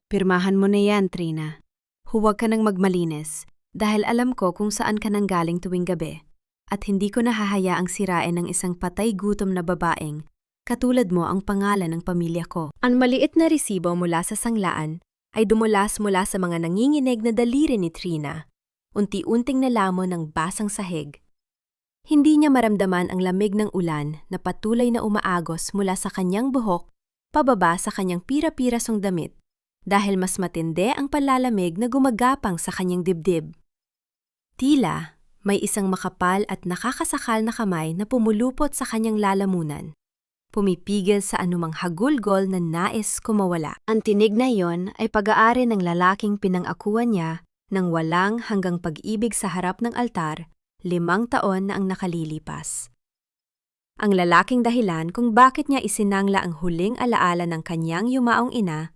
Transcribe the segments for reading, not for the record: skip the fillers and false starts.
Pirmahan mo na yan, Trina. Huwag ka nang magmalinis dahil alam ko kung saan ka nang galing tuwing gabi at hindi ko nahahayaang sirain ng isang patay gutom na babaeng katulad mo ang pangalan ng pamilya ko. Ang maliit na resibo mula sa sanglaan ay dumulas mula sa mga nanginginig na daliri ni Trina. Unti-unting nalamon ng basang sahig. Hindi niya maramdaman ang lamig ng ulan na patuloy na umaagos mula sa kanyang buhok pababa sa kanyang pira-pirasong damit dahil mas matindi ang panlalamig na gumagapang sa kanyang dibdib. Tila may isang makapal at nakakasakal na kamay na pumulupot sa kanyang lalamunan, pumipigil sa anumang hagulgol na nais kumawala. Ang tinig na iyon ay pag-aari ng lalaking pinang-akuan niya ng walang hanggang pag-ibig sa harap ng altar 5 taon na ang nakalilipas. Ang lalaking dahilan kung bakit niya isinangla ang huling alaala ng kanyang yumaong ina,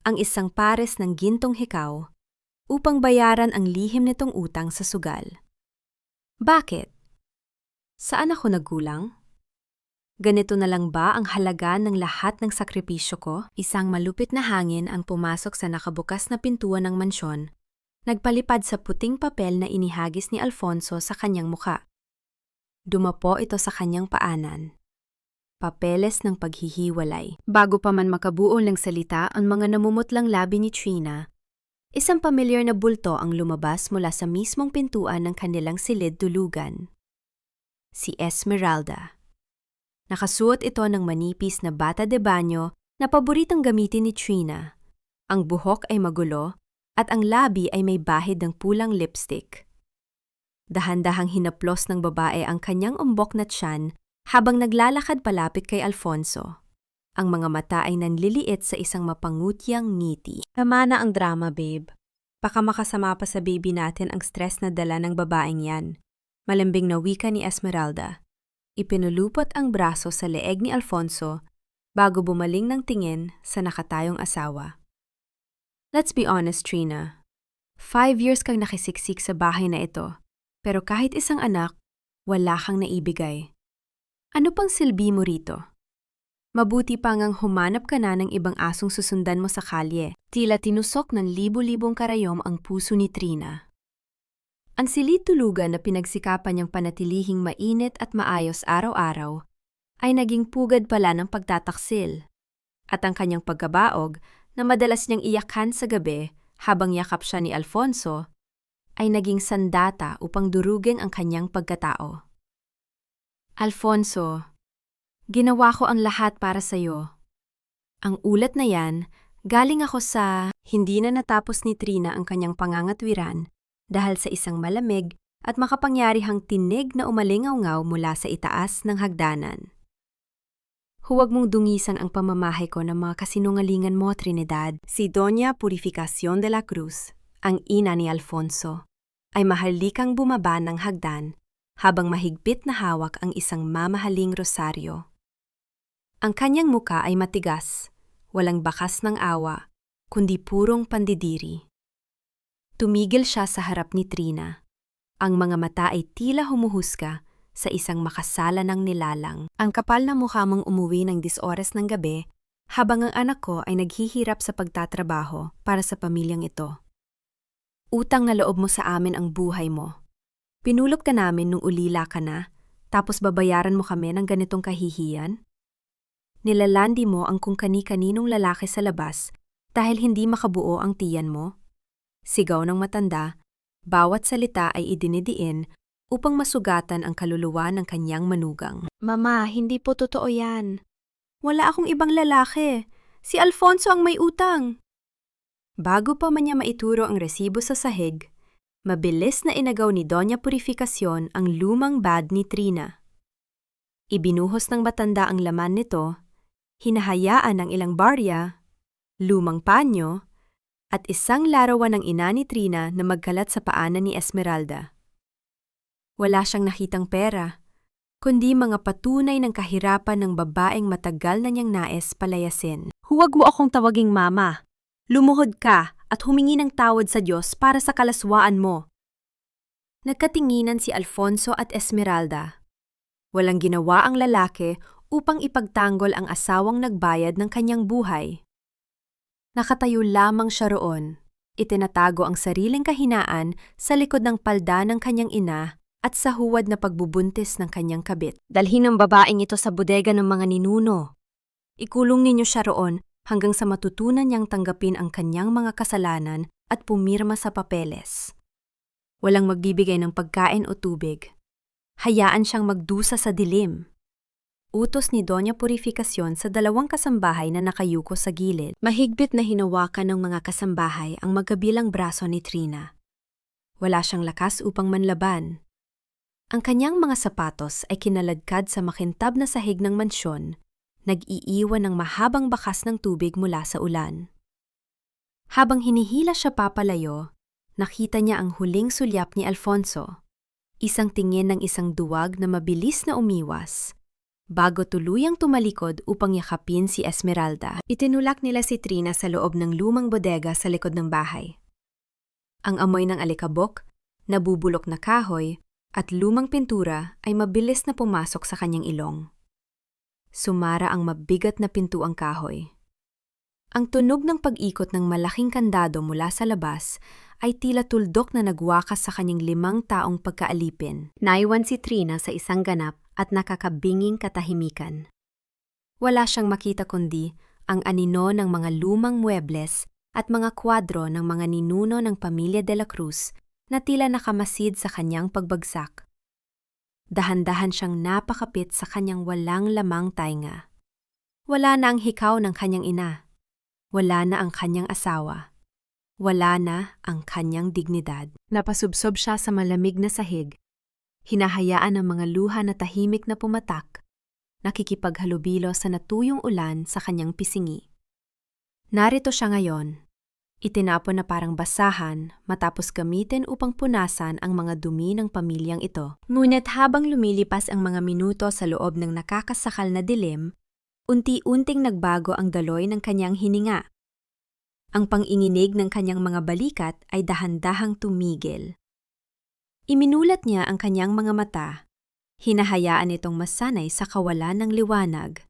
ang isang pares ng gintong hikaw, upang bayaran ang lihim nitong utang sa sugal. Bakit? Saan ako nagkulang? Ganito na lang ba ang halaga ng lahat ng sakripisyo ko? Isang malupit na hangin ang pumasok sa nakabukas na pintuan ng mansyon, nagpalipad sa puting papel na inihagis ni Alfonso sa kanyang muka. Dumapo ito sa kanyang paanan. Papeles ng paghihiwalay. Bago pa man makabuo ng salita ang mga namumutlang labi ni Trina, isang pamilyar na bulto ang lumabas mula sa mismong pintuan ng kanilang silid-dulugan. Si Esmeralda. Nakasuot ito ng manipis na bata de banyo na paboritong gamitin ni Trina. Ang buhok ay magulo at ang labi ay may bahid ng pulang lipstick. Dahan-dahang hinaplos ng babae ang kanyang umbok na tiyan habang naglalakad palapit kay Alfonso. Ang mga mata ay nanliliit sa isang mapangutyang ngiti. Tama na ang drama, babe. Baka makasama pa sa baby natin ang stress na dala ng babaeng yan. Malambing na wika ni Esmeralda. Ipinulupot ang braso sa leeg ni Alfonso bago bumaling ng tingin sa nakatayong asawa. Let's be honest, Trina. 5 years kang nakisiksik sa bahay na ito, pero kahit isang anak, wala kang naibigay. Ano pang silbi mo rito? Mabuti pa ngang humanap ka na ng ibang asong susundan mo sa kalye. Tila tinusok ng libu-libong karayom ang puso ni Trina. Ang silid-tulugan na pinagsikapan niyang panatilihing mainit at maayos araw-araw ay naging pugad pala ng pagtataksil. At ang kanyang pagkabaog na madalas niyang iyakan sa gabi habang yakap siya ni Alfonso ay naging sandata upang durugin ang kanyang pagkatao. Alfonso, ginawa ko ang lahat para sa'yo. Ang ulat na yan, galing ako sa... Hindi na natapos ni Trina ang kanyang pangangatwiran dahil sa isang malamig at makapangyarihang tinig na umalingaw-ngaw mula sa itaas ng hagdanan. Huwag mong dungisan ang pamamahay ko ng mga kasinungalingan mo, Trinidad. Si Doña Purificación de la Cruz, ang ina ni Alfonso, ay mahalikang bumaba ng hagdan habang mahigpit na hawak ang isang mamahaling rosaryo. Ang kanyang muka ay matigas, walang bakas ng awa, kundi purong pandidiri. Tumigil siya sa harap ni Trina. Ang mga mata ay tila humuhusga sa isang makasala ng nilalang. Ang kapal na mukha mong umuwi ng 10 oras ng gabi habang ang anak ko ay naghihirap sa pagtatrabaho para sa pamilyang ito. Utang na loob mo sa amin ang buhay mo. Pinulot ka namin nung ulila ka na, tapos babayaran mo kami ng ganitong kahihiyan? Nilalandi mo ang kung kani-kaninong lalaki sa labas dahil hindi makabuo ang tiyan mo? Sigaw ng matanda, bawat salita ay idinidiin upang masugatan ang kaluluwa ng kanyang manugang. Mama, hindi po totoo yan. Wala akong ibang lalaki. Si Alfonso ang may utang. Bago pa man niya maituro ang resibo sa sahig, mabilis na inagaw ni Doña Purificación ang lumang bag ni Trina. Ibinuhos ng matanda ang laman nito, hinahayaan ng ilang barya, lumang panyo, at isang larawan ng ina ni Trina na magkalat sa paanan ni Esmeralda. Wala siyang nakitang pera, kundi mga patunay ng kahirapan ng babaeng matagal na niyang nais palayasin. Huwag mo akong tawaging mama. Lumuhod ka at humingi ng tawad sa Diyos para sa kalaswaan mo. Nagkatinginan si Alfonso at Esmeralda. Walang ginawa ang lalaki upang ipagtanggol ang asawang nagbayad ng kanyang buhay. Nakatayo lamang siya roon. Itinatago ang sariling kahinaan sa likod ng palda ng kanyang ina at sa huwad na pagbubuntis ng kanyang kabit. Dalhin ang babaeng ito sa bodega ng mga ninuno. Ikulong ninyo siya roon hanggang sa matutunan niyang tanggapin ang kanyang mga kasalanan at pumirma sa papeles. Walang magbibigay ng pagkain o tubig. Hayaan siyang magdusa sa dilim. Utos ni Doña Purificación sa 2 kasambahay na nakayuko sa gilid. Mahigpit na hinawakan ng mga kasambahay ang magkabilang braso ni Trina. Wala siyang lakas upang manlaban. Ang kanyang mga sapatos ay kinaladkad sa makintab na sahig ng mansyon, nag-iiwan ng mahabang bakas ng tubig mula sa ulan. Habang hinihila siya papalayo, nakita niya ang huling sulyap ni Alfonso, isang tingin ng isang duwag na mabilis na umiwas, bago tuluyang tumalikod upang yakapin si Esmeralda. Itinulak nila si Trina sa loob ng lumang bodega sa likod ng bahay. Ang amoy ng alikabok, nabubulok na kahoy, at lumang pintura ay mabilis na pumasok sa kanyang ilong. Sumara ang mabigat na pintuang kahoy. Ang tunog ng pag-ikot ng malaking kandado mula sa labas ay tila tuldok na nagwakas sa kanyang 5 taong pagkaalipin. Naiwan si Trina sa isang ganap at nakakabinging katahimikan. Wala siyang makita kundi ang anino ng mga lumang muebles at mga kwadro ng mga ninuno ng pamilya de la Cruz na tila nakamasid sa kanyang pagbagsak. Dahan-dahan siyang napakapit sa kanyang walang lamang tainga. Wala na ang hikaw ng kanyang ina. Wala na ang kanyang asawa. Wala na ang kanyang dignidad. Napasubsob siya sa malamig na sahig. Hinahayaan ang mga luha na tahimik na pumatak, nakikipaghalubilo sa natuyong ulan sa kanyang pisingi. Narito siya ngayon, itinapon na parang basahan matapos gamitin upang punasan ang mga dumi ng pamilyang ito. Ngunit habang lumilipas ang mga minuto sa loob ng nakakasakal na dilim, unti-unting nagbago ang daloy ng kanyang hininga. Ang panginginig ng kanyang mga balikat ay dahan-dahang tumigil. Iminulat niya ang kanyang mga mata. Hinahayaan itong masanay sa kawalan ng liwanag.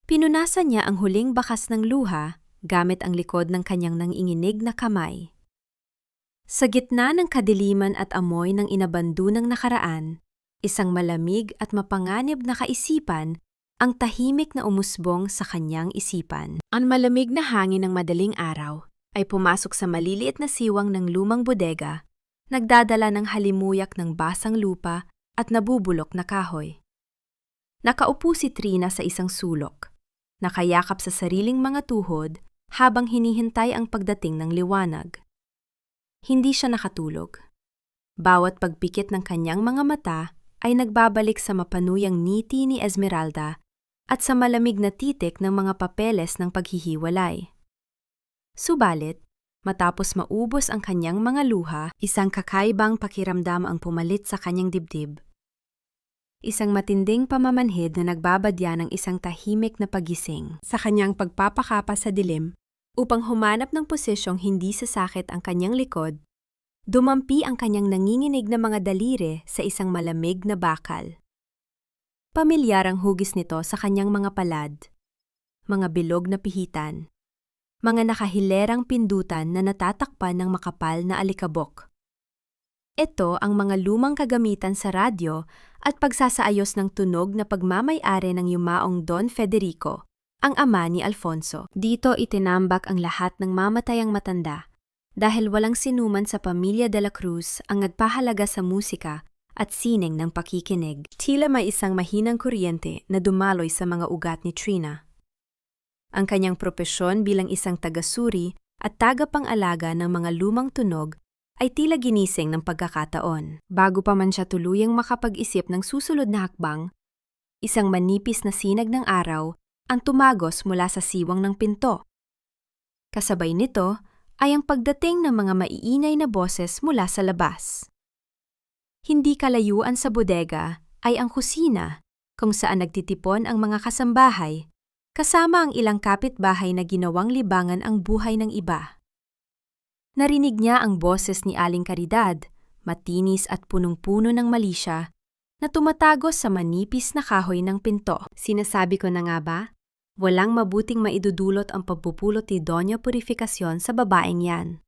Pinunasan niya ang huling bakas ng luha gamit ang likod ng kanyang nanginginig na kamay. Sa gitna ng kadiliman at amoy ng inabandunang nakaraan, isang malamig at mapanganib na kaisipan ang tahimik na umusbong sa kanyang isipan. Ang malamig na hangin ng madaling araw ay pumasok sa maliliit na siwang ng lumang bodega, nagdadala ng halimuyak ng basang lupa at nabubulok na kahoy. Nakaupo si Trina sa isang sulok, nakayakap sa sariling mga tuhod habang hinihintay ang pagdating ng liwanag. Hindi siya nakatulog. Bawat pagpikit ng kanyang mga mata ay nagbabalik sa mapanuyang ngiti ni Esmeralda at sa malamig na titik ng mga papeles ng paghihiwalay. Subalit, matapos maubos ang kanyang mga luha, isang kakaibang pakiramdam ang pumalit sa kanyang dibdib. Isang matinding pamamanhid na nagbabadya ng isang tahimik na pagising. Sa kanyang pagpapakapa sa dilim, upang humanap ng posisyong hindi sasakit ang kanyang likod, dumampi ang kanyang nanginginig na mga daliri sa isang malamig na bakal. Pamilyar ang hugis nito sa kanyang mga palad, mga bilog na pihitan, mga nakahilerang pindutan na natatakpan ng makapal na alikabok. Ito ang mga lumang kagamitan sa radyo at pagsasaayos ng tunog na pagmamay-ari ng yumaong Don Federico, ang ama ni Alfonso. Dito itinambak ang lahat ng mamatayang matanda dahil walang sinuman sa pamilya de la Cruz ang nagpahalaga sa musika at sining ng pakikinig. Tila may isang mahinang kuryente na dumaloy sa mga ugat ni Trina. Ang kanyang propesyon bilang isang tagasuri at tagapang-alaga ng mga lumang tunog ay tila ginising ng pagkakataon. Bago pa man siya tuluyang makapag-isip ng susunod na hakbang, isang manipis na sinag ng araw ang tumagos mula sa siwang ng pinto. Kasabay nito ay ang pagdating ng mga maiingay na boses mula sa labas. Hindi kalayuan sa bodega ay ang kusina kung saan nagtitipon ang mga kasambahay, kasama ang ilang kapitbahay na ginawang libangan ang buhay ng iba. Narinig niya ang boses ni Aling Caridad, matinis at punong-puno ng malisya, na tumatagos sa manipis na kahoy ng pinto. Sinasabi ko na nga ba? Walang mabuting maidudulot ang pagpupulot ni Doña Purificación sa babaeng yan.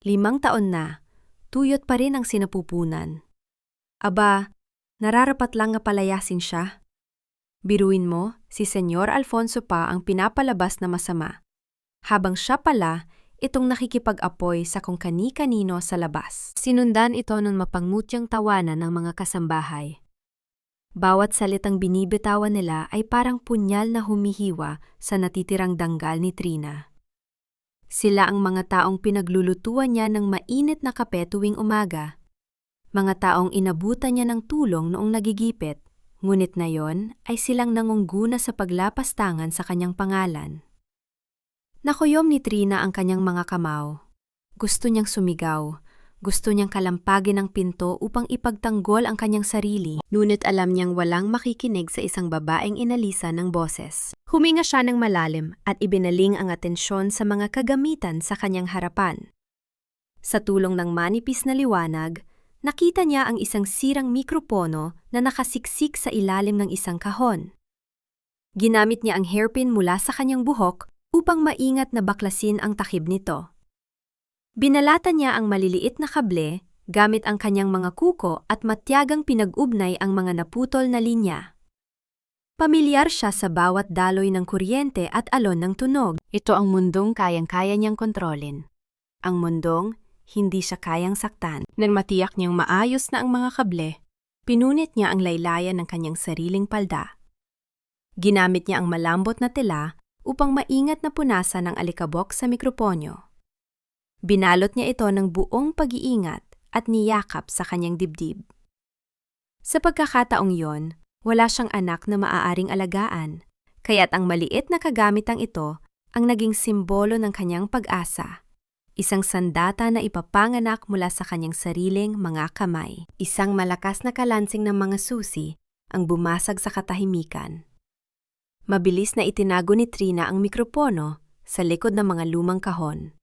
5 taon na, tuyot pa rin ang sinapupunan. Aba, nararapat lang nga palayasin siya. Biruin mo, si Senyor Alfonso pa ang pinapalabas na masama, habang siya pala itong nakikipag-apoy sa kung kani-kanino sa labas. Sinundan ito ng mapangutyang tawanan ng mga kasambahay. Bawat salitang binibitawan nila ay parang punyal na humihiwa sa natitirang danggal ni Trina. Sila ang mga taong pinaglulutuan niya ng mainit na kape tuwing umaga. Mga taong inabutan niya ng tulong noong nagigipit, ngunit ngayon ay silang nangungguna sa paglapastangan sa kanyang pangalan. Nakuyom ni Trina ang kanyang mga kamao. Gusto niyang sumigaw. Gusto niyang kalampagin ang pinto upang ipagtanggol ang kanyang sarili, ngunit alam niyang walang makikinig sa isang babaeng inalisa ng boses. Huminga siya ng malalim at ibinaling ang atensyon sa mga kagamitan sa kanyang harapan. Sa tulong ng manipis na liwanag, nakita niya ang isang sirang mikropono na nakasiksik sa ilalim ng isang kahon. Ginamit niya ang hairpin mula sa kanyang buhok upang maingat na baklasin ang takip nito. Binalatan niya ang maliliit na kable gamit ang kanyang mga kuko at matyagang pinag-ugnay ang mga naputol na linya. Pamilyar siya sa bawat daloy ng kuryente at alon ng tunog. Ito ang mundong kayang-kaya niyang kontrolin. Ang mundong hindi siya kayang saktan. Nang matiyak niyang maayos na ang mga kable, pinunit niya ang laylayan ng kanyang sariling palda. Ginamit niya ang malambot na tela upang maingat na punasan ang alikabok sa mikroponyo. Binalot niya ito ng buong pag-iingat at niyakap sa kanyang dibdib. Sa pagkakataong yon, wala siyang anak na maaaring alagaan, kaya't ang maliit na kagamitang ito ang naging simbolo ng kanyang pag-asa. Isang sandata na ipapanganak mula sa kanyang sariling mga kamay. Isang malakas na kalansing ng mga susi ang bumasag sa katahimikan. Mabilis na itinago ni Trina ang mikropono sa likod ng mga lumang kahon.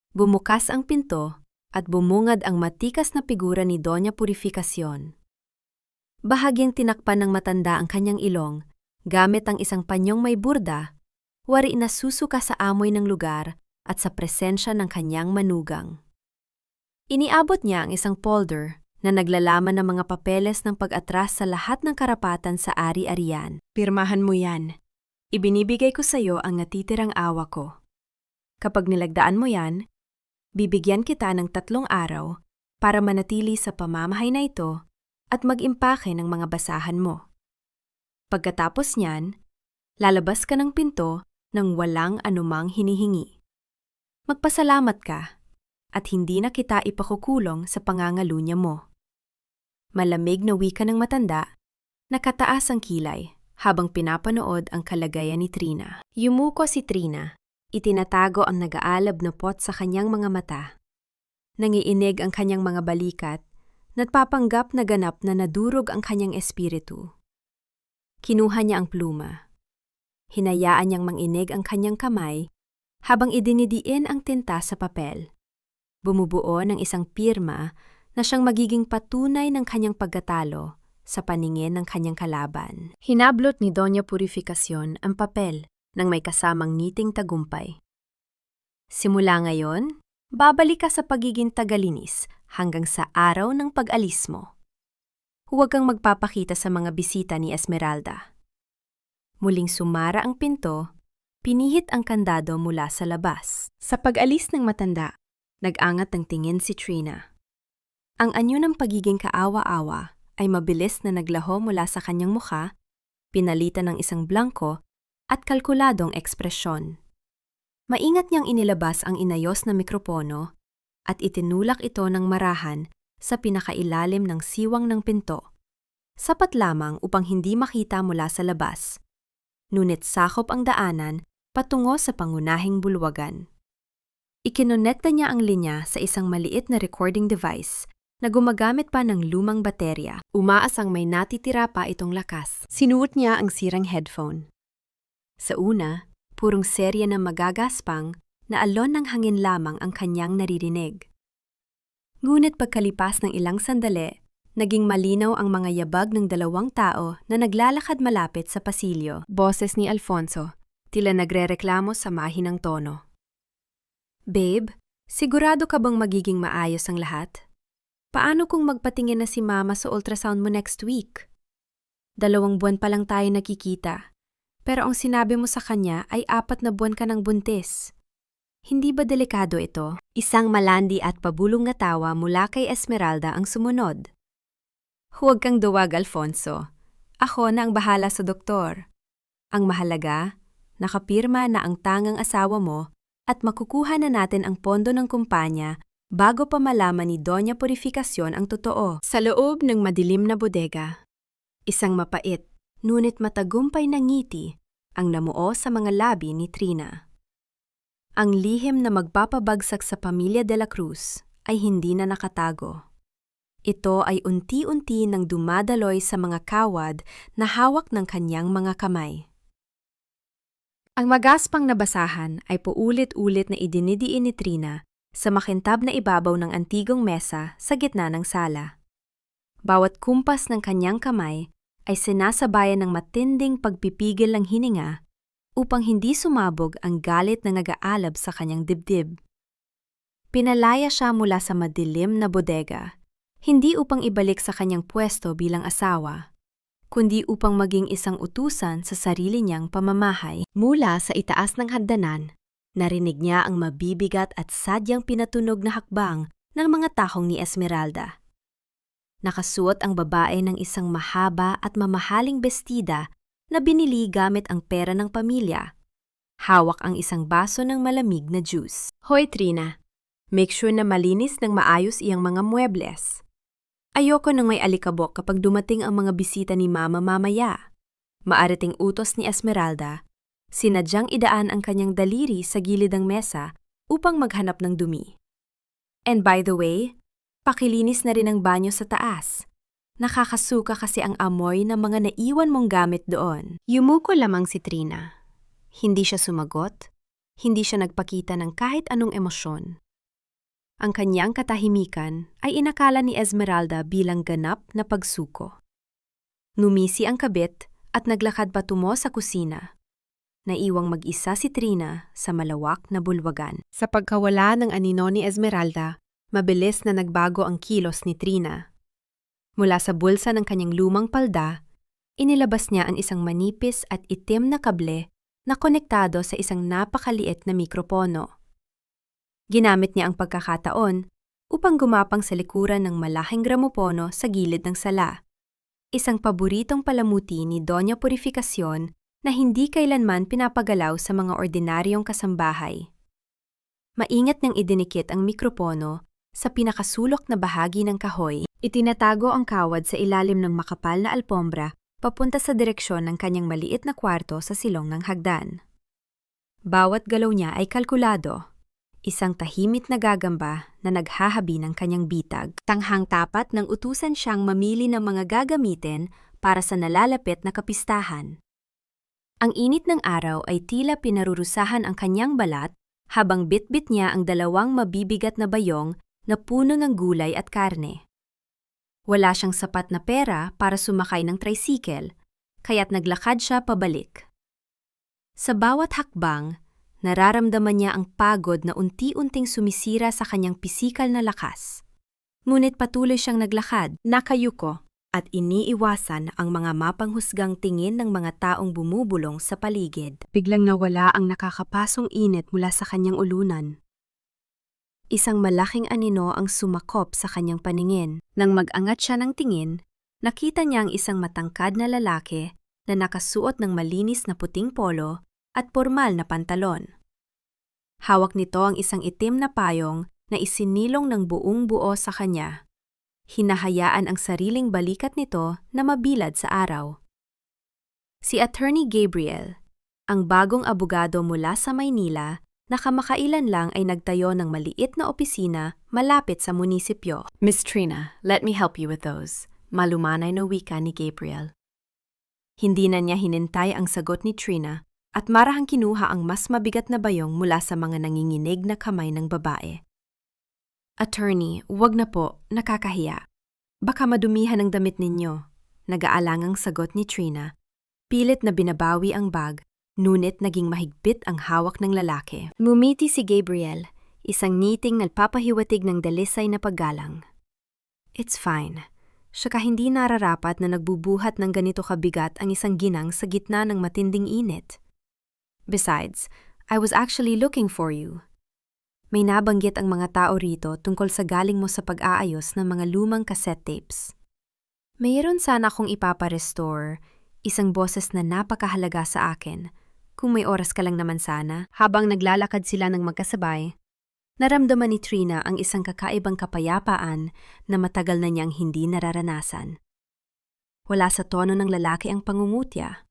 Bumukas ang pinto at bumungad ang matikas na figura ni Doña Purificación. Bahagyang tinakpan ng matanda ang kanyang ilong gamit ang isang panyong may burda, wari na susuka sa amoy ng lugar at sa presensya ng kanyang manugang. Iniabot niya ang isang folder na naglalaman ng mga papeles ng pag-atras sa lahat ng karapatan sa ari-arian. Pirmahan mo yan. Ibinibigay ko sa iyo ang natitirang awa ko. Kapag nilagdaan mo yan, bibigyan kita ng 3 araw para manatili sa pamamahay na ito at mag-impake ng mga basahan mo. Pagkatapos niyan, lalabas ka ng pinto nang walang anumang hinihingi. Magpasalamat ka at hindi na kita ipakukulong sa pangangalunya mo. Malamig na wika ng matanda, nakataas ang kilay habang pinapanood ang kalagayan ni Trina. Yumuko si Trina. Itinatago ang nag-aalab na pot sa kanyang mga mata. Nangiinig ang kanyang mga balikat, nagpapanggap na ganap na nadurog ang kanyang espiritu. Kinuha niya ang pluma. Hinayaan niyang manginig ang kanyang kamay habang idinidiin ang tinta sa papel. Bumubuo ng isang pirma na siyang magiging patunay ng kanyang pagkatalo sa paningin ng kanyang kalaban. Hinablot ni Doña Purificación ang papel nang may kasamang ngiting tagumpay. Simula ngayon, babalik ka sa pagiging tagalinis hanggang sa araw ng pag-alis mo. Huwag kang magpapakita sa mga bisita ni Esmeralda. Muling sumara ang pinto, pinihit ang kandado mula sa labas. Sa pag-alis ng matanda, nag-angat ng tingin si Trina. Ang anyo ng pagiging kaawa-awa ay mabilis na naglaho mula sa kanyang mukha, pinalitan ng isang blanko at kalkuladong ekspresyon. Maingat niyang inilabas ang inayos na mikropono at itinulak ito ng marahan sa pinakailalim ng siwang ng pinto. Sapat lamang upang hindi makita mula sa labas. Ngunit sakop ang daanan patungo sa pangunahing bulwagan. Ikinonekta niya ang linya sa isang maliit na recording device na gumagamit pa ng lumang baterya. Umaasang may natitira pa itong lakas. Sinuot niya ang sirang headphone. Sa una, purong serye ng magagaspang na alon ng hangin lamang ang kanyang naririnig. Ngunit pagkalipas ng ilang sandali, Naging malinaw ang mga yabag ng dalawang tao na naglalakad malapit sa pasilyo. Boses ni Alfonso, tila nagrereklamo sa mahinang tono. Babe, sigurado ka bang magiging maayos ang lahat? Paano kung magpatingin na si Mama sa ultrasound mo next week? 2 buwan pa lang tayo nakikita, pero ang sinabi mo sa kanya ay 4 na buwan ka ng buntis. Hindi ba delikado ito? Isang malandi at pabulong na tawa mula kay Esmeralda ang sumunod. Huwag kang duwag, Alfonso. Ako na ang bahala sa doktor. Ang mahalaga, nakapirma na ang tangang asawa mo at makukuha na natin ang pondo ng kumpanya bago pa malaman ni Doña Purificación ang totoo. Sa loob ng madilim na bodega, isang mapait, ngunit matagumpay na ngiti ang namuo sa mga labi ni Trina. Ang lihim na magpapabagsak sa pamilya de la Cruz ay hindi na nakatago. Ito ay unti-unti nang dumadaloy sa mga kawad na hawak ng kanyang mga kamay. Ang magaspang na basahan ay paulit-ulit na idinidiin ni Trina sa makintab na ibabaw ng antigong mesa sa gitna ng sala. Bawat kumpas ng kanyang kamay ay sinasabayan ng matinding pagpipigil ng hininga upang hindi sumabog ang galit na nag-aalab sa kanyang dibdib. Pinalaya siya mula sa madilim na bodega, hindi upang ibalik sa kanyang pwesto bilang asawa, kundi upang maging isang utusan sa sarili niyang pamamahay. Mula sa itaas ng hagdanan, narinig niya ang mabibigat at sadyang pinatunog na hakbang ng mga tahong ni Esmeralda. Nakasuot ang babae ng isang mahaba at mamahaling bestida na binili gamit ang pera ng pamilya. Hawak ang isang baso ng malamig na juice. Hoy Trina, make sure na malinis ng maayos iyang mga muebles. Ayoko nang may alikabok kapag dumating ang mga bisita ni Mama mamaya. Maarating utos ni Esmeralda, sinadyang idaan ang kanyang daliri sa gilid ng mesa upang maghanap ng dumi. And by the way, pakilinis na rin ang banyo sa taas. Nakakasuka kasi ang amoy ng mga naiwan mong gamit doon. Yumuko lamang si Trina. Hindi siya sumagot, hindi siya nagpakita ng kahit anong emosyon. Ang kanyang katahimikan ay inakala ni Esmeralda bilang ganap na pagsuko. Numisi ang kabit at naglakad patungo sa kusina. Naiwang mag-isa si Trina sa malawak na bulwagan. Sa pagkawala ng anino ni Esmeralda, mabilis na nagbago ang kilos ni Trina. Mula sa bulsa ng kanyang lumang palda, inilabas niya ang isang manipis at itim na kable na konektado sa isang napakaliit na mikropono. Ginamit niya ang pagkakataon upang gumapang sa likuran ng malaking gramopono sa gilid ng sala, isang paboritong palamuti ni Doña Purificación na hindi kailanman pinapagalaw sa mga ordinaryong kasambahay. Maingat niyang idinikit ang mikropono sa pinakasulok na bahagi ng kahoy. Itinatago ang kawad sa ilalim ng makapal na alpombra papunta sa direksyon ng kanyang maliit na kwarto sa silong ng hagdan. Bawat galaw niya ay kalkulado, isang tahimik na gagamba na naghahabi ng kanyang bitag. Tanghang tapat ng utusan siyang mamili ng mga gagamitin para sa nalalapit na kapistahan. Ang init ng araw ay tila pinarurusahan ang kanyang balat habang bitbit niya ang 2 mabibigat na bayong na puno ng gulay at karne. Wala siyang sapat na pera para sumakay ng tricycle, kaya't naglakad siya pabalik. Sa bawat hakbang, nararamdaman niya ang pagod na unti-unting sumisira sa kanyang pisikal na lakas. Ngunit patuloy siyang naglakad, nakayuko, at iniiwasan ang mga mapanghusgang tingin ng mga taong bumubulong sa paligid. Biglang nawala ang nakakapasong init mula sa kanyang ulunan. Isang malaking anino ang sumakop sa kanyang paningin. Nang mag-angat siya ng tingin, nakita niya ang isang matangkad na lalaki na nakasuot ng malinis na puting polo at pormal na pantalon. Hawak nito ang isang itim na payong na isinilong ng buong buo sa kanya. Hinahayaan ang sariling balikat nito na mabilad sa araw. Si Attorney Gabriel, ang bagong abogado mula sa Maynila, na kamakailan lang ay nagtayo ng maliit na opisina malapit sa munisipyo. Miss Trina, let me help you with those. Malumanay na wika ni Gabriel. Hindi na niya hinintay ang sagot ni Trina at marahang kinuha ang mas mabigat na bayong mula sa mga nanginginig na kamay ng babae. Attorney, wag na po, nakakahiya. Baka madumihan ang damit ninyo, nag-aalangang sagot ni Trina. Pilit na binabawi ang bag, ngunit naging mahigpit ang hawak ng lalaki. Ngumiti si Gabriel, isang ngiting nagpapahiwatig ng dalisay na paggalang. It's fine. Saka hindi nararapat na nagbubuhat ng ganito kabigat ang isang ginang sa gitna ng matinding init. Besides, I was actually looking for you. May nabanggit ang mga tao rito tungkol sa galing mo sa pag-aayos ng mga lumang cassette tapes. Mayroon sana akong ipapa-restore, isang boses na napakahalaga sa akin. Kung may oras ka lang naman sana. Habang naglalakad sila ng magkasabay, naramdaman ni Trina ang isang kakaibang kapayapaan na matagal na niyang hindi nararanasan. Wala sa tono ng lalaki ang pangungutya.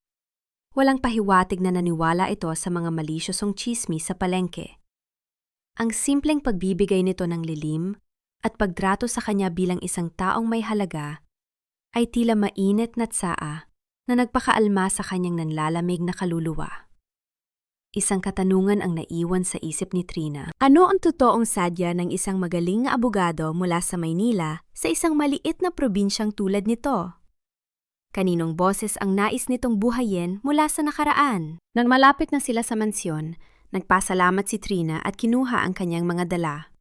Walang pahiwatig na naniwala ito sa mga malisyosong tsismis sa palengke. Ang simpleng pagbibigay nito ng lilim at pagtrato sa kanya bilang isang taong may halaga ay tila mainit na tsaa na nagpakaalma sa kanyang nanlalamig na kaluluwa. Isang katanungan ang naiwan sa isip ni Trina. Ano ang totoong sadya ng isang magaling na abogado mula sa Maynila sa isang maliit na probinsyang tulad nito? Kaninong boses ang nais nitong buhayin mula sa nakaraan? Nang malapit na sila sa mansyon, nagpasalamat si Trina at kinuha ang kanyang mga dala.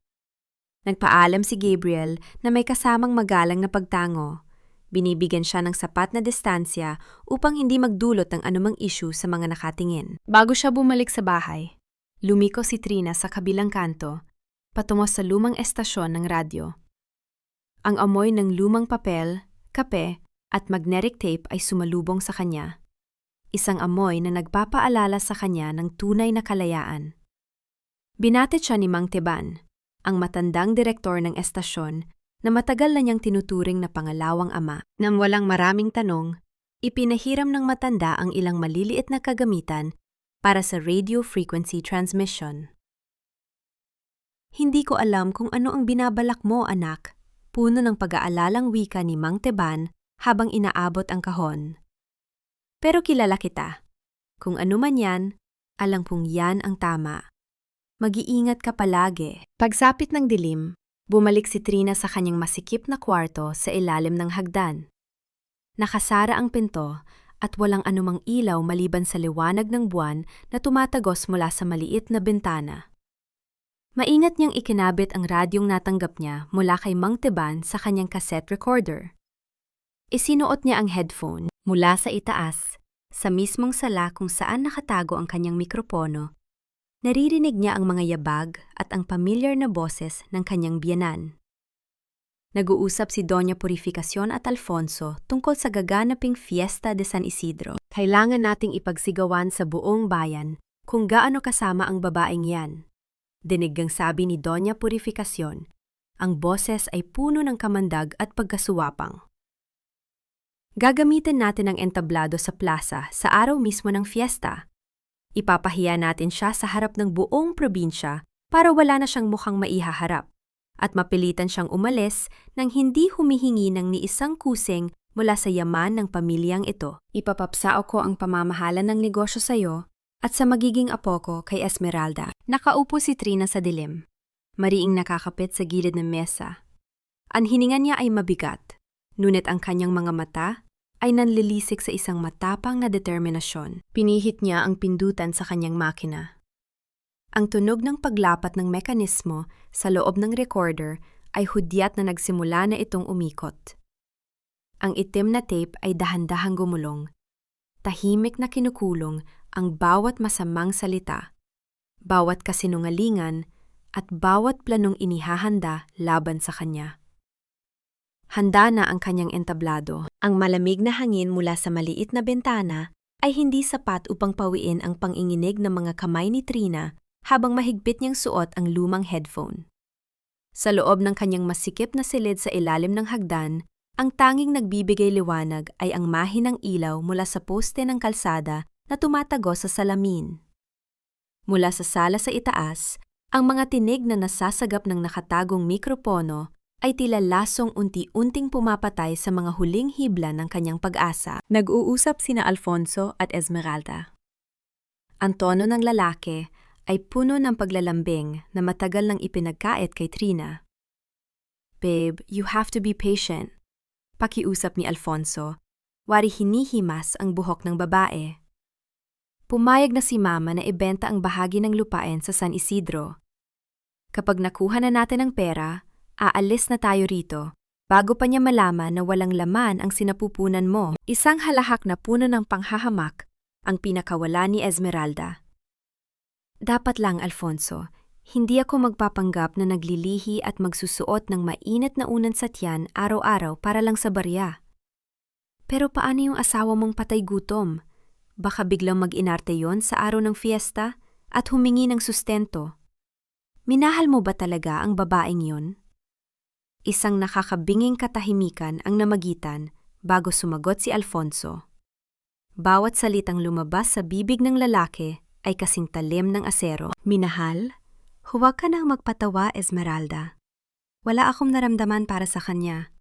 Nagpaalam si Gabriel na may kasamang magalang na pagtango. Binibigyan siya ng sapat na distansya upang hindi magdulot ng anumang issue sa mga nakatingin. Bago siya bumalik sa bahay, lumiko si Trina sa kabilang kanto, patungo sa lumang estasyon ng radyo. Ang amoy ng lumang papel, kape, at magnetic tape ay sumalubong sa kanya. Isang amoy na nagpapaalala sa kanya ng tunay na kalayaan. Binatid siya ni Mang Teban, ang matandang direktor ng estasyon na matagal na niyang tinuturing na pangalawang ama. Nang walang maraming tanong, ipinahiram ng matanda ang ilang maliliit na kagamitan para sa radio frequency transmission. Hindi ko alam kung ano ang binabalak mo, anak, puno ng pag-aalalang wika ni Mang Teban habang inaabot ang kahon. Pero kilala kita. Kung ano man yan, alam kong yan ang tama. Mag-iingat ka palagi. Pagsapit ng dilim, bumalik si Trina sa kanyang masikip na kwarto sa ilalim ng hagdan. Nakasara ang pinto at walang anumang ilaw maliban sa liwanag ng buwan na tumatagos mula sa maliit na bintana. Maingat niyang ikinabit ang radyong natanggap niya mula kay Mang Teban sa kanyang cassette recorder. Isinuot niya ang headphone mula sa itaas, sa mismong sala kung saan nakatago ang kanyang mikropono. Naririnig niya ang mga yabag at ang pamilyar na boses ng kanyang biyenan. Nag-uusap si Doña Purificación at Alfonso tungkol sa gaganaping Fiesta de San Isidro. Kailangan nating ipagsigawan sa buong bayan kung gaano kasama ang babaeng yan. Dinigang sabi ni Doña Purificación. Ang boses ay puno ng kamandag at pagkasuwapang. Gagamitin natin ang entablado sa plaza sa araw mismo ng fiesta. Ipapahiya natin siya sa harap ng buong probinsya para wala na siyang mukhang maihaharap at mapilitan siyang umalis nang hindi humihingi ng ni isang kusing mula sa yaman ng pamilyang ito. Ipapapsao ko ang pamamahala ng negosyo sa iyo at sa magiging apo ko kay Esmeralda. Nakaupo si Trina sa dilim, mariing nakakapit sa gilid ng mesa. Ang hininga niya ay mabigat, ngunit ang kanyang mga mata ay nanlilisik sa isang matapang na determinasyon. Pinihit niya ang pindutan sa kanyang makina. Ang tunog ng paglapat ng mekanismo sa loob ng recorder ay hudyat na nagsimula na itong umikot. Ang itim na tape ay dahan-dahang gumulong. Tahimik na kinukulong ang bawat masamang salita, bawat kasinungalingan, at bawat planong inihahanda laban sa kanya. Handa na ang kanyang entablado. Ang malamig na hangin mula sa maliit na bintana ay hindi sapat upang pawiin ang panginginig ng mga kamay ni Trina habang mahigpit niyang suot ang lumang headphone. Sa loob ng kanyang masikip na silid sa ilalim ng hagdan, ang tanging nagbibigay liwanag ay ang mahinang ilaw mula sa poste ng kalsada na tumatagos sa salamin. Mula sa sala sa itaas, ang mga tinig na nasasagap ng nakatagong mikropono ay tila lasong unti-unting pumapatay sa mga huling hibla ng kanyang pag-asa. Nag-uusap sina Alfonso at Esmeralda. Ang tono ng lalaki ay puno ng paglalambing na matagal nang ipinagkait kay Trina. Babe, you have to be patient. Pakiusap ni Alfonso, wari hinihimas ang buhok ng babae. Pumayag na si Mama na ibenta ang bahagi ng lupain sa San Isidro. Kapag nakuha na natin ang pera, aalis na tayo rito, bago pa niya malaman na walang laman ang sinapupunan mo. Isang halahak na puno ng panghahamak ang pinakawala ni Esmeralda. Dapat lang, Alfonso, hindi ako magpapanggap na naglilihi at magsusuot ng mainit na unan sa tiyan araw-araw para lang sa barya. Pero paano yung asawa mong patay gutom? Baka biglang mag-inarte yon sa araw ng fiesta at humingi ng sustento. Minahal mo ba talaga ang babaeng yon? Isang nakakabinging katahimikan ang namagitan bago sumagot si Alfonso. Bawat salitang lumabas sa bibig ng lalaki ay kasing talim ng asero. Minahal? Huwag ka nang magpatawa, Esmeralda. Wala akong naramdaman para sa kanya.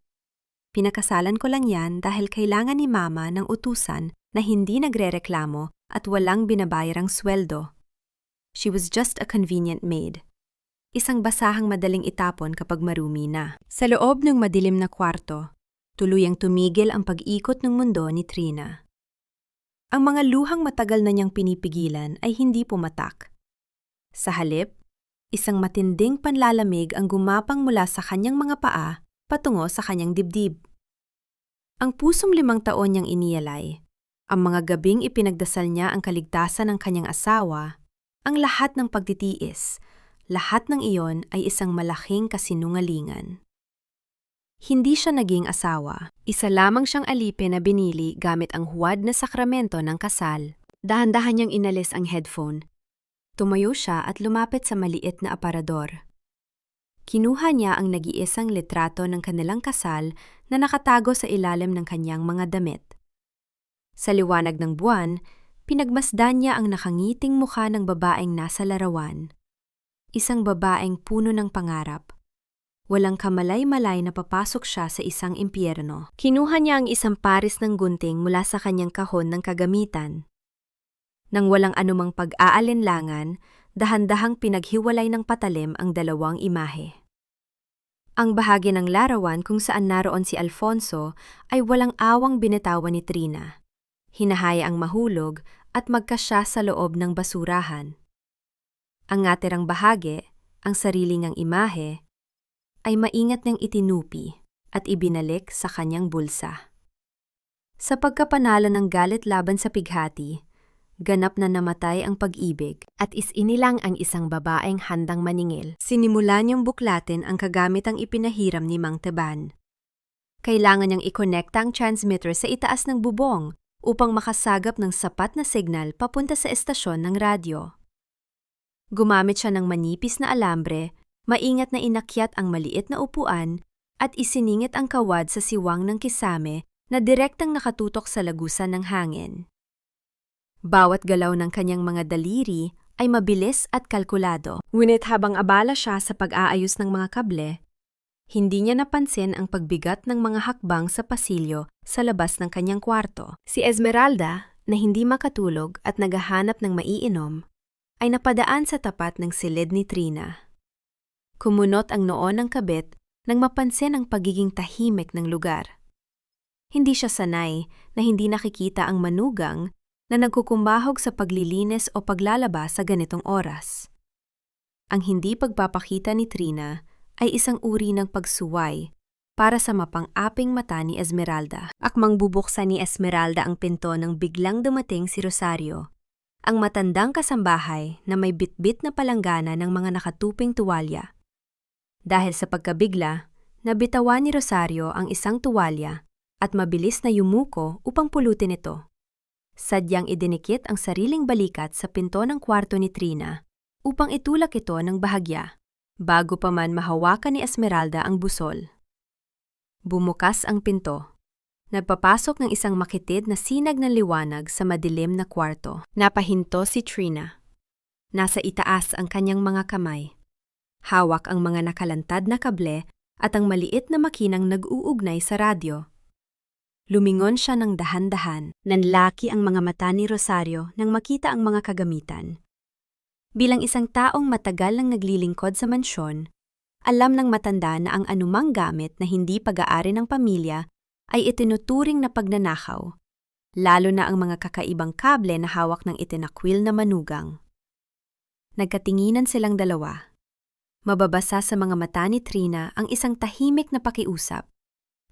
Pinakasalan ko lang yan dahil kailangan ni Mama ng utusan na hindi nagrereklamo at walang binabayarang sweldo. She was just a convenient maid. Isang basahang madaling itapon kapag marumi na. Sa loob ng madilim na kwarto, tuluyang tumigil ang pag-ikot ng mundo ni Trina. Ang mga luhang matagal na niyang pinipigilan ay hindi pumatak. Sa halip, isang matinding panlalamig ang gumapang mula sa kanyang mga paa patungo sa kanyang dibdib. Ang pusong 5 taon niyang iniyalay, ang mga gabing ipinagdasal niya ang kaligtasan ng kanyang asawa, ang lahat ng pagtitiis, lahat ng iyon ay isang malaking kasinungalingan. Hindi siya naging asawa. Isa lamang siyang alipin na binili gamit ang huwad na sakramento ng kasal. Dahan-dahan niyang inalis ang headphone. Tumayo siya at lumapit sa maliit na aparador. Kinuha niya ang nag-iisang litrato ng kanilang kasal na nakatago sa ilalim ng kanyang mga damit. Sa liwanag ng buwan, pinagmasdan niya ang nakangiting mukha ng babaeng nasa larawan. Isang babaeng puno ng pangarap. Walang kamalay-malay na papasok siya sa isang impyerno. Kinuha niya ang isang paris ng gunting mula sa kanyang kahon ng kagamitan. Nang walang anumang pag-aalinlangan, dahan-dahang pinaghiwalay ng patalim ang dalawang imahe. Ang bahagi ng larawan kung saan naroon si Alfonso ay walang awang binitawan ni Trina. Hinahaya ang mahulog at magkasya sa loob ng basurahan. Ang natirang bahagi, ang sarili niyang imahe, ay maingat niyang itinupi at ibinalik sa kanyang bulsa. Sa pagkapanalo ng galit laban sa pighati, ganap na namatay ang pag-ibig at isinilang ang isang babaeng handang maningil. Sinimulan niyang buklatin ang kagamitang ipinahiram ni Mang Teban. Kailangan niyang ikonekta ang transmitter sa itaas ng bubong upang makasagap ng sapat na signal papunta sa estasyon ng radyo. Gumamit siya ng manipis na alambre, maingat na inakyat ang maliit na upuan at isiningit ang kawad sa siwang ng kisame na direktang nakatutok sa lagusan ng hangin. Bawat galaw ng kanyang mga daliri ay mabilis at kalkulado. Ngunit habang abala siya sa pag-aayos ng mga kable, hindi niya napansin ang pagbigat ng mga hakbang sa pasilyo sa labas ng kanyang kwarto. Si Esmeralda, na hindi makatulog at naghahanap ng maiinom, ay napadaan sa tapat ng silid ni Trina. Kumunot ang noo ng kabit nang mapansin ang pagiging tahimik ng lugar. Hindi siya sanay na hindi nakikita ang manugang na nagkukumbahog sa paglilinis o paglalaba sa ganitong oras. Ang hindi pagpapakita ni Trina ay isang uri ng pagsuway para sa mapang-aping mata ni Esmeralda. Akmang bubuksan ni Esmeralda ang pinto nang biglang dumating si Rosario, ang matandang kasambahay na may bitbit na palanggana ng mga nakatuping tuwalya. Dahil sa pagkabigla, nabitawan ni Rosario ang isang tuwalya at mabilis na yumuko upang pulutin ito. Sadyang idinikit ang sariling balikat sa pinto ng kwarto ni Trina upang itulak ito ng bahagya, bago pa man mahawakan ni Esmeralda ang busol. Bumukas ang pinto. Nagpapasok ng isang makitid na sinag ng liwanag sa madilim na kwarto. Napahinto si Trina. Nasa itaas ang kanyang mga kamay. Hawak ang mga nakalantad na kable at ang maliit na makinang nag-uugnay sa radyo. Lumingon siya ng dahan-dahan. Nanlaki ang mga mata ni Rosario nang makita ang mga kagamitan. Bilang isang taong matagal nang naglilingkod sa mansyon, alam ng matanda na ang anumang gamit na hindi pag-aari ng pamilya ay itinuturing na pagnanakaw, lalo na ang mga kakaibang kable na hawak ng itinakwil na manugang. Nagkatinginan silang dalawa. Mababasa sa mga mata ni Trina ang isang tahimik na pakiusap.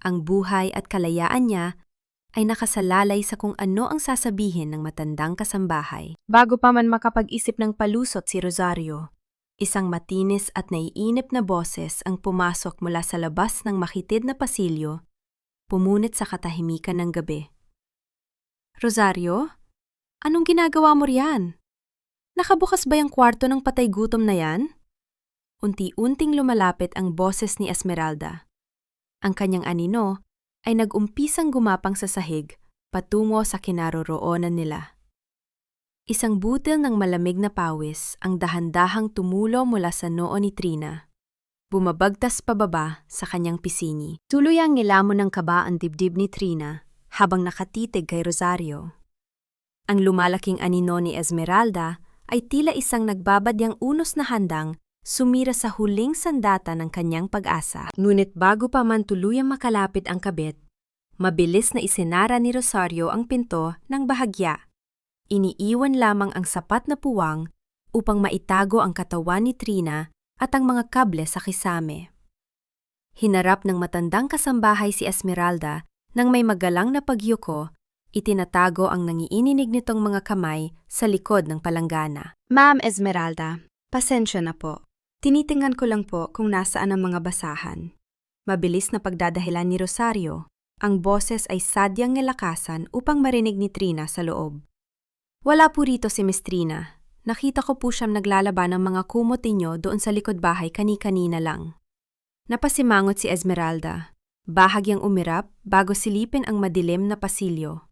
Ang buhay at kalayaan niya ay nakasalalay sa kung ano ang sasabihin ng matandang kasambahay. Bago pa man makapag-isip ng palusot si Rosario, isang matinis at naiinip na boses ang pumasok mula sa labas ng makitid na pasilyo, pumunit sa katahimikan ng gabi. Rosario, anong ginagawa mo riyan? Nakabukas ba yung kwarto ng patay gutom na yan? Unti-unting lumalapit ang boses ni Esmeralda. Ang kanyang anino ay nag-umpisang gumapang sa sahig patungo sa kinaroroonan nila. Isang butil ng malamig na pawis ang dahan-dahang tumulo mula sa noo ni Trina. Bumabagtas pababa sa kanyang pisngi. Tuluyang nilamon ng kaba ang dibdib ni Trina habang nakatitig kay Rosario. Ang lumalaking anino ni Esmeralda ay tila isang nagbabadyang unos na handang sumira sa huling sandata ng kanyang pag-asa. Ngunit bago pa man tuluyang makalapit ang kabit, mabilis na isinara ni Rosario ang pinto ng bahagya. Iniiwan lamang ang sapat na puwang upang maitago ang katawan ni Trina at ang mga kable sa kisame. Hinarap ng matandang kasambahay si Esmeralda nang may magalang na pagyuko, itinatago ang nangiininig nitong mga kamay sa likod ng palanggana. Ma'am Esmeralda, pasensya na po. Tinitingnan ko lang po kung nasaan ang mga basahan. Mabilis na pagdadahilan ni Rosario, ang boses ay sadyang nilakasan upang marinig ni Trina sa loob. Wala po rito si Miss Trina. Nakita ko po siyang naglalaban ng mga kumot ninyo doon sa likod bahay kani-kanina lang. Napasimangot si Esmeralda. Bahagyang umirap bago silipin ang madilim na pasilyo.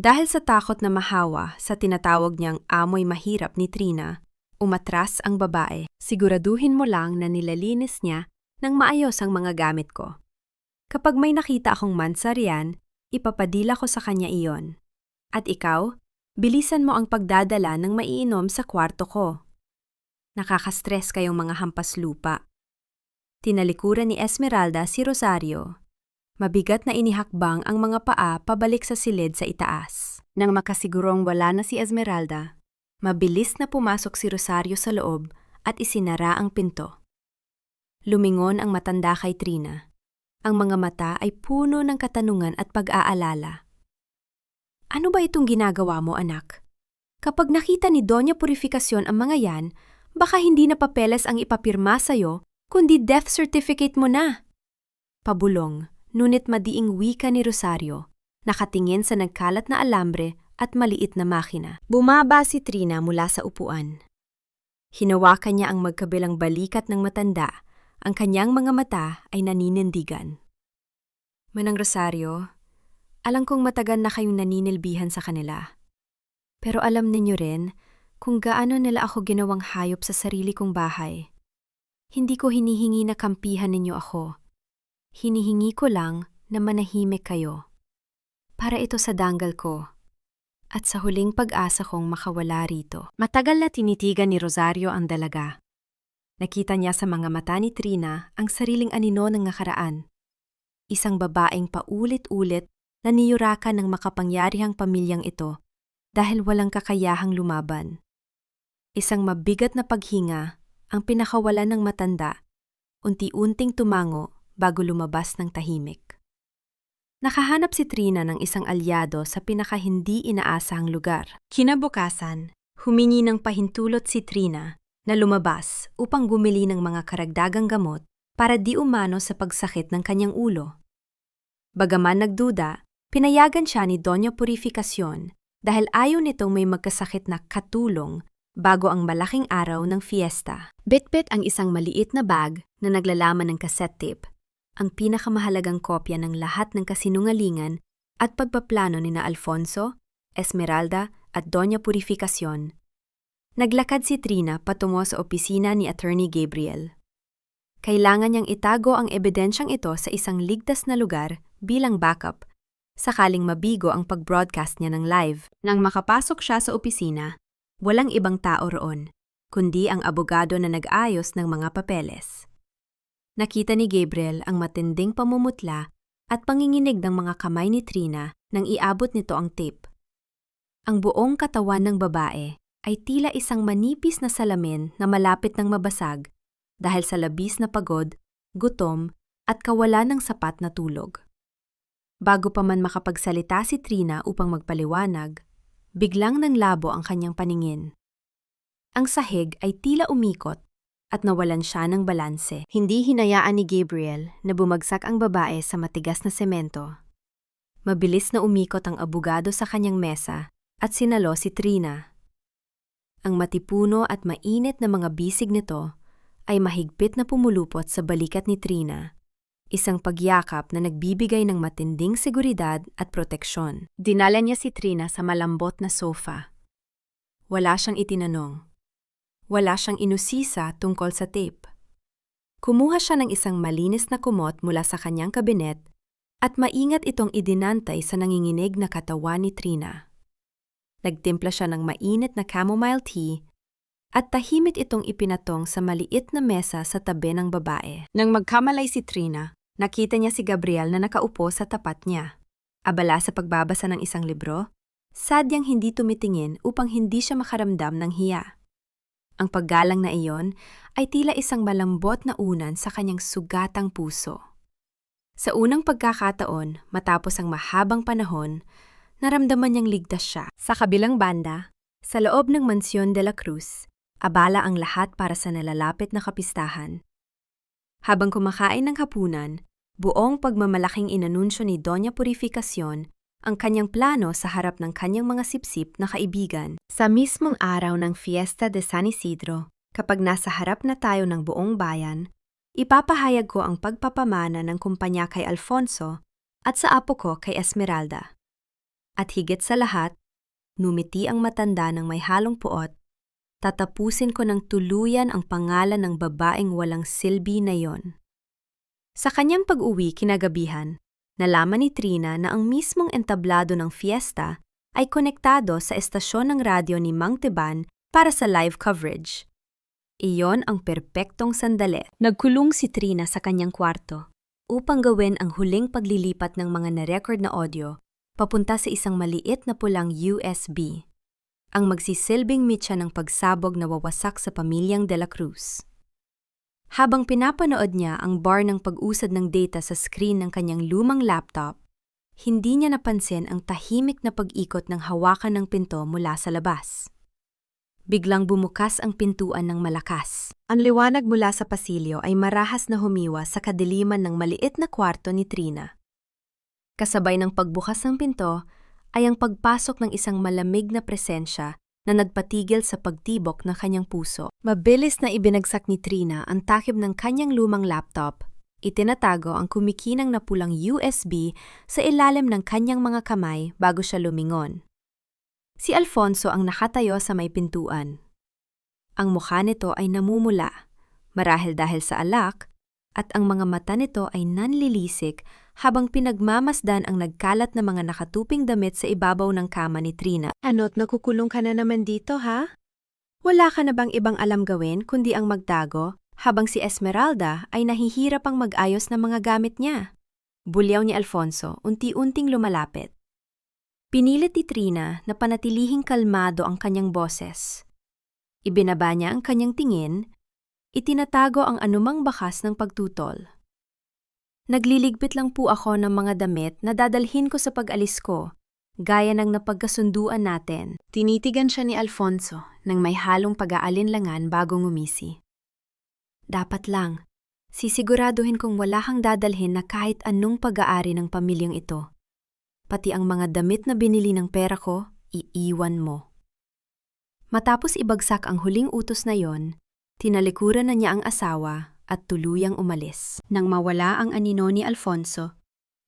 Dahil sa takot na mahawa sa tinatawag niyang amoy mahirap ni Trina, umatras ang babae. Siguraduhin mo lang na nilalinis niya ng maayos ang mga gamit ko. Kapag may nakita akong mansa riyan, ipapadila ko sa kanya iyon. At ikaw, bilisan mo ang pagdadala ng maiinom sa kwarto ko. Nakakastress kayong mga hampas lupa. Tinalikuran ni Esmeralda si Rosario. Mabigat na inihakbang ang mga paa pabalik sa silid sa itaas. Nang makasigurong wala na si Esmeralda, mabilis na pumasok si Rosario sa loob at isinara ang pinto. Lumingon ang matanda kay Trina. Ang mga mata ay puno ng katanungan at pag-aalala. Ano ba itong ginagawa mo, anak? Kapag nakita ni Doña Purificación ang mga yan, baka hindi na papeles ang ipapirma sa'yo, kundi death certificate mo na. Pabulong, ngunit madiing wika ni Rosario, nakatingin sa nagkalat na alambre at maliit na makina. Bumaba si Trina mula sa upuan. Hinawakan niya ang magkabilang balikat ng matanda. Ang kanyang mga mata ay naninindigan. Manang Rosario, alam kong matagal na kayong naninilbihan sa kanila. Pero alam ninyo rin kung gaano nila ako ginawang hayop sa sarili kong bahay. Hindi ko hinihingi na kampihan ninyo ako. Hinihingi ko lang na manahimik kayo. Para ito sa danggal ko. At sa huling pag-asa kong makawala rito. Matagal na tinitigan ni Rosario ang dalaga. Nakita niya sa mga mata ni Trina ang sariling anino ng nakaraan. Isang babaeng paulit-ulit na niyurakan ng makapangyarihang pamilyang ito dahil walang kakayahang lumaban. Isang mabigat na paghinga ang pinakawalan ng matanda, unti-unting tumango bago lumabas ng tahimik. Nakahanap si Trina ng isang alyado sa pinakahindi inaasahang lugar. Kinabukasan, humingi ng pahintulot si Trina na lumabas upang bumili ng mga karagdagang gamot para di umano sa pagsakit ng kanyang ulo. Bagaman nagduda, pinayagan siya ni Doña Purificación dahil ayaw nitong may magkasakit na katulong bago ang malaking araw ng fiesta. Bitbit ang isang maliit na bag na naglalaman ng cassette tape, ang pinakamahalagang kopya ng lahat ng kasinungalingan at pagpaplano ni na Alfonso, Esmeralda at Doña Purificación. Naglakad si Trina patungo sa opisina ni Attorney Gabriel. Kailangan niyang itago ang ebidensyang ito sa isang ligtas na lugar bilang backup, sakaling mabigo ang pag-broadcast niya ng live. Nang makapasok siya sa opisina, walang ibang tao roon, kundi ang abogado na nag-ayos ng mga papeles. Nakita ni Gabriel ang matinding pamumutla at panginginig ng mga kamay ni Trina nang iabot nito ang tape. Ang buong katawan ng babae ay tila isang manipis na salamin na malapit ng mabasag dahil sa labis na pagod, gutom at kawalan ng sapat na tulog. Bago pa man makapagsalita si Trina upang magpaliwanag, biglang nanglabo ang kanyang paningin. Ang sahig ay tila umikot at nawalan siya ng balanse. Hindi hinayaan ni Gabriel na bumagsak ang babae sa matigas na semento. Mabilis na umikot ang abogado sa kanyang mesa at sinalo si Trina. Ang matipuno at mainit na mga bisig nito ay mahigpit na pumulupot sa balikat ni Trina. Isang pagyakap na nagbibigay ng matinding seguridad at proteksyon. Dinala niya si Trina sa malambot na sofa. Wala siyang itinanong. Wala siyang inusisa tungkol sa tape. Kumuha siya ng isang malinis na kumot mula sa kanyang kabinet at maingat itong idinantay sa nanginginig na katawan ni Trina. Nagtimpla siya ng mainit na chamomile tea at tahimik itong ipinatong sa maliit na mesa sa tabi ng babae. Nang magkamalay si Trina, nakita niya si Gabriel na nakaupo sa tapat niya. Abala sa pagbabasa ng isang libro, sadyang hindi tumitingin upang hindi siya makaramdam ng hiya. Ang paggalang na iyon ay tila isang malambot na unan sa kanyang sugatang puso. Sa unang pagkakataon, matapos ang mahabang panahon, naramdaman niyang ligtas siya. Sa kabilang banda, sa loob ng Mansión de la Cruz, abala ang lahat para sa nalalapit na kapistahan. Habang kumakain ng hapunan, buong pagmamalaking inanunsyo ni Doña Purificación ang kanyang plano sa harap ng kanyang mga sipsip na kaibigan. Sa mismong araw ng Fiesta de San Isidro, kapag nasa harap na tayo ng buong bayan, ipapahayag ko ang pagpapamana ng kumpanya kay Alfonso at sa apo ko kay Esmeralda. At higit sa lahat, numiti ang matanda ng may halong puot, tatapusin ko ng tuluyan ang pangalan ng babaeng walang silbi na yon. Sa kanyang pag-uwi kinagabihan, nalaman ni Trina na ang mismong entablado ng fiesta ay konektado sa estasyon ng radyo ni Mang Teban para sa live coverage. Iyon ang perpektong sandali. Nagkulong si Trina sa kanyang kwarto upang gawin ang huling paglilipat ng mga na-record na audio papunta sa isang maliit na pulang USB. Ang magsisilbing mitya ng pagsabog na wawasak sa pamilyang De La Cruz. Habang pinapanood niya ang bar ng pag-usad ng data sa screen ng kanyang lumang laptop, hindi niya napansin ang tahimik na pag-ikot ng hawakan ng pinto mula sa labas. Biglang bumukas ang pintuan ng malakas. Ang liwanag mula sa pasilyo ay marahas na humiwa sa kadiliman ng maliit na kwarto ni Trina. Kasabay ng pagbukas ng pinto, ay ang pagpasok ng isang malamig na presensya na nagpatigil sa pagtibok ng kanyang puso. Mabilis na ibinagsak ni Trina ang takip ng kanyang lumang laptop. Itinatago ang kumikinang na pulang USB sa ilalim ng kanyang mga kamay bago siya lumingon. Si Alfonso ang nakatayo sa may pintuan. Ang mukha nito ay namumula, marahil dahil sa alak, at ang mga mata nito ay nanlilisik habang pinagmamasdan ang nagkalat na mga nakatuping damit sa ibabaw ng kama ni Trina. Ano't nakukulong ka na naman dito, ha? Wala ka na bang ibang alam gawin kundi ang magtago habang si Esmeralda ay nahihirap ang mag-ayos ng mga gamit niya? Bulyaw ni Alfonso, unti-unting lumalapit. Pinilit ni Trina na panatilihing kalmado ang kanyang boses. Ibinaba niya ang kanyang tingin, itinatago ang anumang bakas ng pagtutol. Nagliligpit lang po ako ng mga damit na dadalhin ko sa pag-alis ko, gaya ng napagkasunduan natin. Tinitigan siya ni Alfonso nang may halong pag-aalinlangan bago ngumisi. Dapat lang, sisiguraduhin kong wala kang dadalhin na kahit anong pag-aari ng pamilyang ito. Pati ang mga damit na binili ng pera ko, iiwan mo. Matapos ibagsak ang huling utos na yon, tinalikuran na niya ang asawa at tuluyang umalis. Nang mawala ang anino ni Alfonso,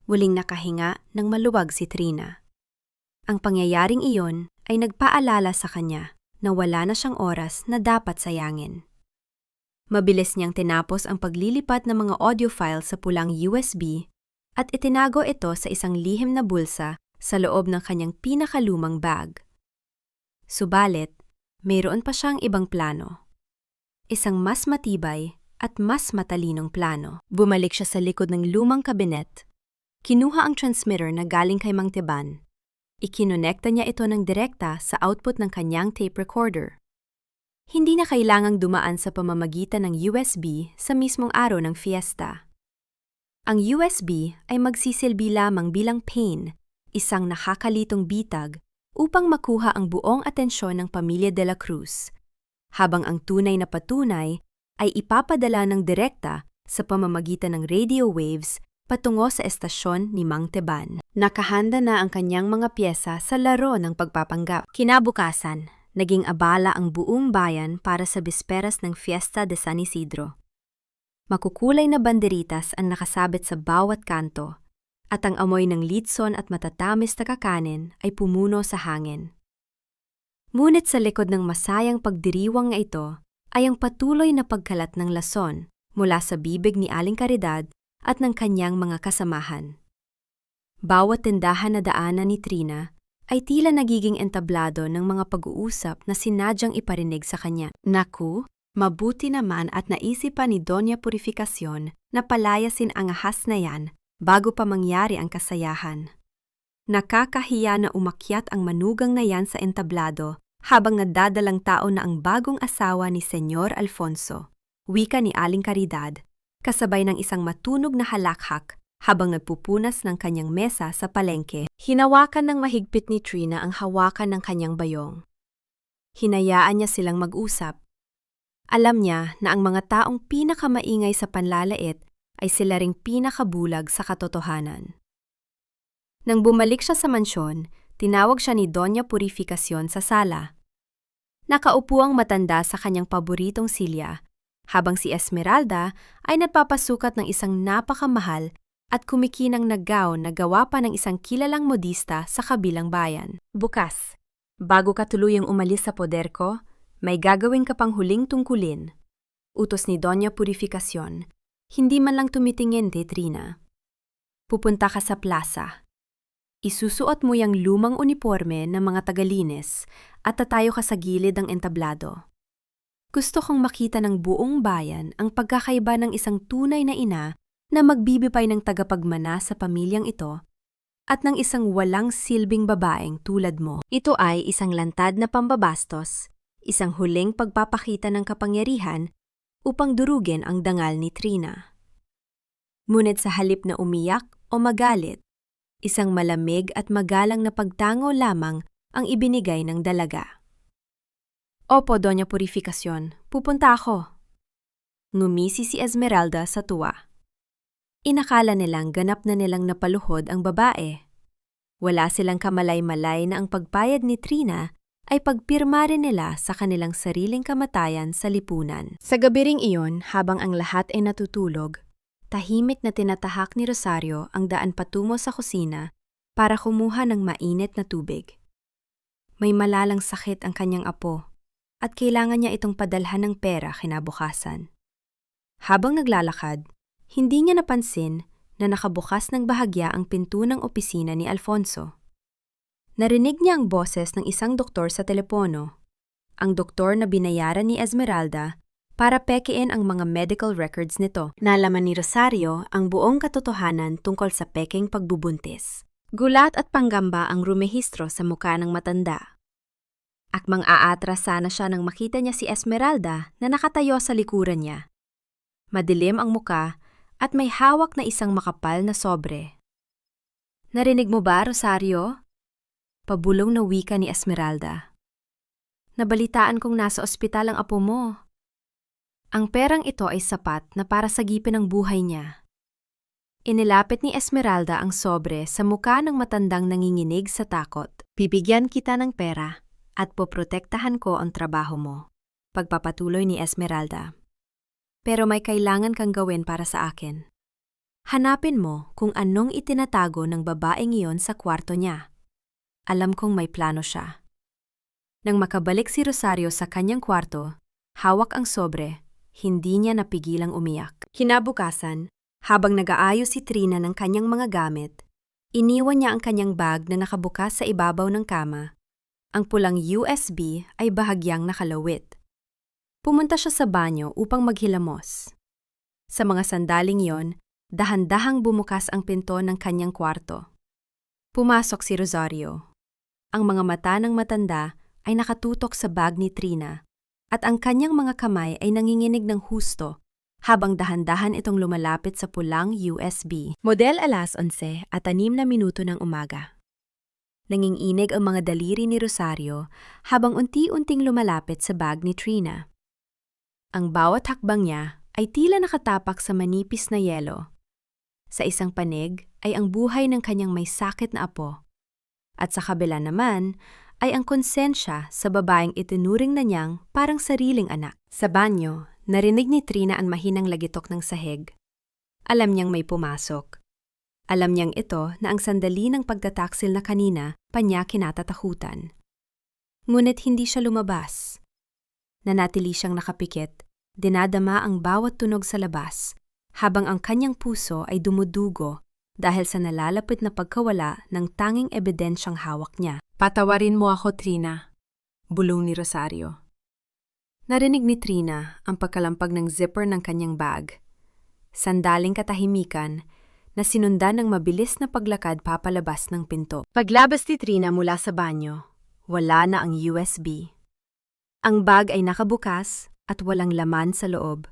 muling nakahinga nang maluwag si Trina. Ang pangyayaring iyon ay nagpaalala sa kanya na wala na siyang oras na dapat sayangin. Mabilis niyang tinapos ang paglilipat ng mga audio file sa pulang USB at itinago ito sa isang lihim na bulsa sa loob ng kanyang pinakalumang bag. Subalit, mayroon pa siyang ibang plano. Isang mas matibay at mas matalinong plano. Bumalik siya sa likod ng lumang kabinet. Kinuha ang transmitter na galing kay Mang Teban. Ikinonekta niya ito ng direkta sa output ng kanyang tape recorder. Hindi na kailangang dumaan sa pamamagitan ng USB sa mismong araw ng fiesta. Ang USB ay magsisilbi lamang bilang pane, isang nakakalitong bitag upang makuha ang buong atensyon ng pamilya de la Cruz, habang ang tunay na patunay ay ipapadala ng direkta sa pamamagitan ng radio waves patungo sa estasyon ni Mang Teban. Nakahanda na ang kanyang mga pyesa sa laro ng pagpapanggap. Kinabukasan, naging abala ang buong bayan para sa bisperas ng Fiesta de San Isidro. Makukulay na banderitas ang nakasabit sa bawat kanto, at ang amoy ng litson at matatamis na kakanin ay pumuno sa hangin. Ngunit sa likod ng masayang pagdiriwang na ito ay ang patuloy na pagkalat ng lason mula sa bibig ni Aling Caridad at ng kanyang mga kasamahan. Bawat tindahan na daanan ni Trina ay tila nagiging entablado ng mga pag-uusap na sinadyang iparinig sa kanya. Naku, mabuti naman at naisipan ni Doña Purificación na palayasin ang ahas na yan bago pa mangyari ang kasayahan. Nakakahiya na umakyat ang manugang na yan sa entablado habang nadadalang tao na ang bagong asawa ni Senyor Alfonso, wika ni Aling Caridad, kasabay ng isang matunog na halakhak habang nagpupunas ng kanyang mesa sa palengke. Hinawakan ng mahigpit ni Trina ang hawakan ng kanyang bayong. Hinayaan niya silang mag-usap. Alam niya na ang mga taong pinakamaingay sa panlalait ay sila ring pinakabulag sa katotohanan. Nang bumalik siya sa mansyon, tinawag siya ni Doña Purificación sa sala. Nakaupo ang matanda sa kanyang paboritong silya, habang si Esmeralda ay nagpapasukat ng isang napakamahal at kumikinang na gown na gawa pa ng isang kilalang modista sa kabilang bayan. Bukas, bago ka tuluyang umalis sa poder ko, may gagawin ka pang huling tungkulin. Utos ni Doña Purificación, hindi man lang tumitingin kay Trina. Pupunta ka sa plaza. Isusuot mo yung lumang uniforme ng mga tagalinis at tatayo ka sa gilid ng entablado. Gusto kong makita ng buong bayan ang pagkakaiba ng isang tunay na ina na magbibigay ng tagapagmana sa pamilyang ito at ng isang walang silbing babaeng tulad mo. Ito ay isang lantad na pambabastos, isang huling pagpapakita ng kapangyarihan upang durugin ang dangal ni Trina. Ngunit sa halip na umiyak o magalit, isang malamig at magalang na pagtango lamang ang ibinigay ng dalaga. Opo, Doña Purificación, pupunta ako. Ngumisi si Esmeralda sa tuwa. Inakala nilang ganap na nilang napaluhod ang babae. Wala silang kamalay-malay na ang pagpayad ni Trina ay pagpirma rin nila sa kanilang sariling kamatayan sa lipunan. Sa gabi ring iyon, habang ang lahat ay natutulog, tahimik na tinatahak ni Rosario ang daan patungo sa kusina para kumuha ng mainit na tubig. May malalang sakit ang kanyang apo at kailangan niya itong padalhan ng pera kinabukasan. Habang naglalakad, hindi niya napansin na nakabukas ng bahagya ang pinto ng opisina ni Alfonso. Narinig niya ang boses ng isang doktor sa telepono, ang doktor na binayaran ni Esmeralda para pekein ang mga medical records nito. Nalaman ni Rosario ang buong katotohanan tungkol sa peking pagbubuntis. Gulat at panggamba ang rumehistro sa mukha ng matanda. Akmang aatras sana siya nang makita niya si Esmeralda na nakatayo sa likuran niya. Madilim ang muka at may hawak na isang makapal na sobre. Narinig mo ba, Rosario? Pabulong na wika ni Esmeralda. Nabalitaan kong nasa ospital ang apo mo. Ang perang ito ay sapat na para sagipin ang buhay niya. Inilapit ni Esmeralda ang sobre sa muka ng matandang nanginginig sa takot. Bibigyan kita ng pera at poprotektahan ko ang trabaho mo, pagpapatuloy ni Esmeralda. Pero may kailangan kang gawin para sa akin. Hanapin mo kung anong itinatago ng babaeng iyon sa kwarto niya. Alam kong may plano siya. Nang makabalik si Rosario sa kanyang kwarto, hawak ang sobre, hindi niya napigilang umiyak. Kinabukasan, habang nag-aayos si Trina ng kanyang mga gamit, iniwan niya ang kanyang bag na nakabukas sa ibabaw ng kama. Ang pulang USB ay bahagyang nakalawit. Pumunta siya sa banyo upang maghilamos. Sa mga sandaling yon, dahan-dahang bumukas ang pinto ng kanyang kwarto. Pumasok si Rosario. Ang mga mata ng matanda ay nakatutok sa bag ni Trina at ang kanyang mga kamay ay nanginginig ng husto habang dahan-dahan itong lumalapit sa pulang USB. Model 11:06 at 6 na minuto ng umaga. Nanginginig ang mga daliri ni Rosario habang unti-unting lumalapit sa bag ni Trina. Ang bawat hakbang niya ay tila nakatapak sa manipis na yelo. Sa isang panig ay ang buhay ng kanyang may sakit na apo. At sa kabila naman ay ang konsensya sa babaeng itinuring na niyang parang sariling anak. Sa banyo, narinig ni Trina ang mahinang lagitok ng sahig. Alam niyang may pumasok. Alam niyang ito na ang sandali ng pagtataksil na kanina pa niya kinatatakutan. Ngunit hindi siya lumabas. Nanatili siyang nakapikit, dinadama ang bawat tunog sa labas, habang ang kanyang puso ay dumudugo dahil sa nalalapit na pagkawala ng tanging ebidensyang hawak niya. Patawarin mo ako, Trina, bulong ni Rosario. Narinig ni Trina ang pagkalampag ng zipper ng kanyang bag. Sandaling katahimikan na sinundan ng mabilis na paglakad papalabas ng pinto. Paglabas ni Trina mula sa banyo, wala na ang USB. Ang bag ay nakabukas at walang laman sa loob.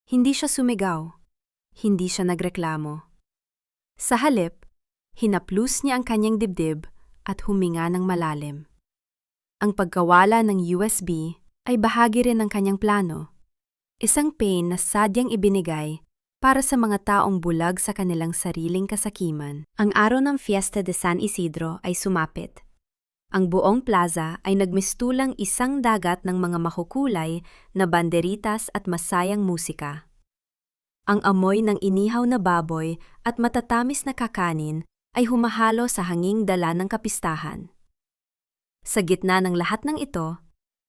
Hindi siya sumigaw. Hindi siya nagreklamo. Sa halip, hinaplus niya ang kanyang dibdib at huminga ng malalim. Ang pagkawala ng USB ay bahagi rin ng kanyang plano. Isang pain na sadyang ibinigay para sa mga taong bulag sa kanilang sariling kasakiman. Ang araw ng Fiesta de San Isidro ay sumapit. Ang buong plaza ay nagmistulang isang dagat ng mga makukulay na banderitas at masayang musika. Ang amoy ng inihaw na baboy at matatamis na kakanin ay humahalo sa hanging dala ng kapistahan. Sa gitna ng lahat ng ito,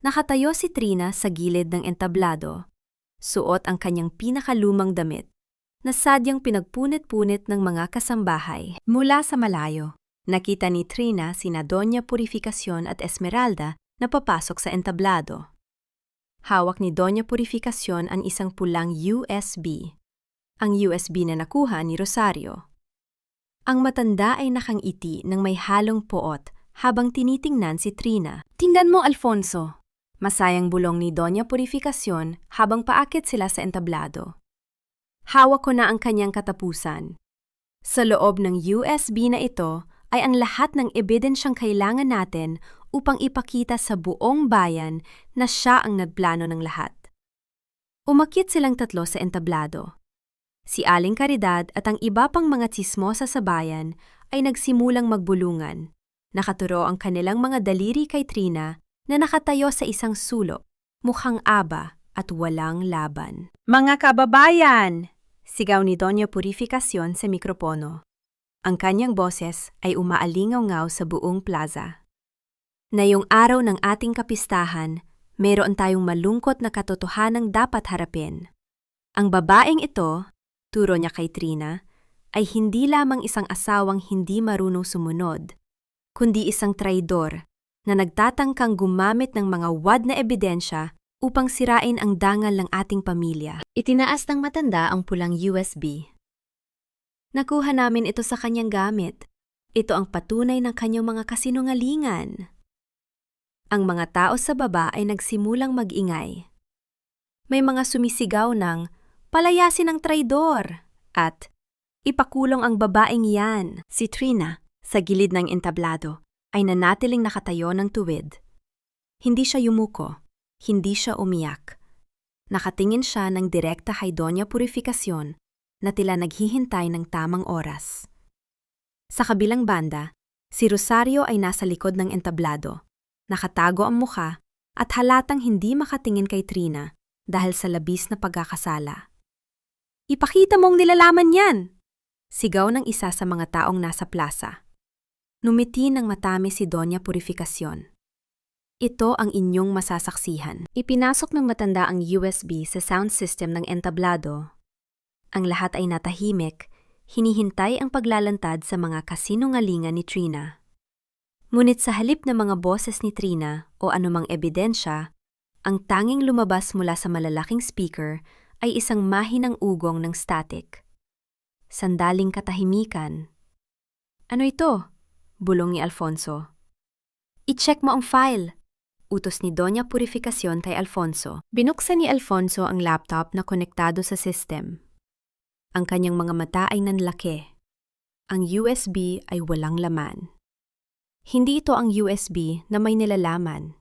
nakatayo si Trina sa gilid ng entablado, suot ang kanyang pinakalumang damit, na sadyang pinagpunit-punit ng mga kasambahay. Mula sa malayo, nakita ni Trina sina Doña Purificación at Esmeralda na papasok sa entablado. Hawak ni Doña Purificación ang isang pulang USB, ang USB na nakuha ni Rosario. Ang matanda ay nakangiti ng may halong poot habang tinitingnan si Trina. "Tingnan mo, Alfonso!" Masayang bulong ni Doña Purificación habang paakit sila sa entablado. Hawak ko na ang kanyang katapusan. Sa loob ng USB na ito ay ang lahat ng ebidensyang kailangan natin upang ipakita sa buong bayan na siya ang nagplano ng lahat. Umakyat silang tatlo sa entablado. Si Aling Caridad at ang iba pang mga tsismosa sa bayan ay nagsimulang magbulungan. Nakaturo ang kanilang mga daliri kay Trina na nakatayo sa isang sulok, mukhang aba at walang laban. "Mga kababayan!" Sigaw ni Doña Purificación sa mikropono. Ang kanyang boses ay umaalingaw-ngaw sa buong plaza. Ngayong araw ng ating kapistahan, meron tayong malungkot na katotohanang dapat harapin. Ang babaeng ito, turo niya kay Trina, ay hindi lamang isang asawang hindi marunong sumunod, kundi isang traidor na nagtatangkang gumamit ng mga wad na ebidensya upang sirain ang dangal ng ating pamilya. Itinaas ng matanda ang pulang USB. "Nakuha namin ito sa kanyang gamit. Ito ang patunay ng kanyang mga kasinungalingan." Ang mga tao sa baba ay nagsimulang mag-ingay. May mga sumisigaw ng, "Palayasin ang traidor!" at "Ipakulong ang babaeng yan." Si Trina, sa gilid ng entablado, ay nanatiling nakatayo ng tuwid. Hindi siya yumuko. Hindi siya umiyak. Nakatingin siya ng direkta kay Doña Purificación na tila naghihintay ng tamang oras. Sa kabilang banda, si Rosario ay nasa likod ng entablado. Nakatago ang mukha at halatang hindi makatingin kay Trina dahil sa labis na pagkakasala. "Ipakita mong nilalaman yan!" Sigaw ng isa sa mga taong nasa plaza. Numiti ng matamis si Doña Purificación. "Ito ang inyong masasaksihan." Ipinasok ng matanda ang USB sa sound system ng entablado. Ang lahat ay natahimik, hinihintay ang paglalantad sa mga kasinungalingan ni Trina. Ngunit sa halip ng mga boses ni Trina o anumang ebidensya, ang tanging lumabas mula sa malalaking speaker ay isang mahinang ugong ng static. Sandaling katahimikan. Ano ito? Bulong ni Alfonso. I-check mo ang file. Utos ni Doña Purificación kay Alfonso. Binuksan ni Alfonso ang laptop na konektado sa system. Ang kanyang mga mata ay nanlaki. Ang USB ay walang laman. Hindi ito ang USB na may nilalaman.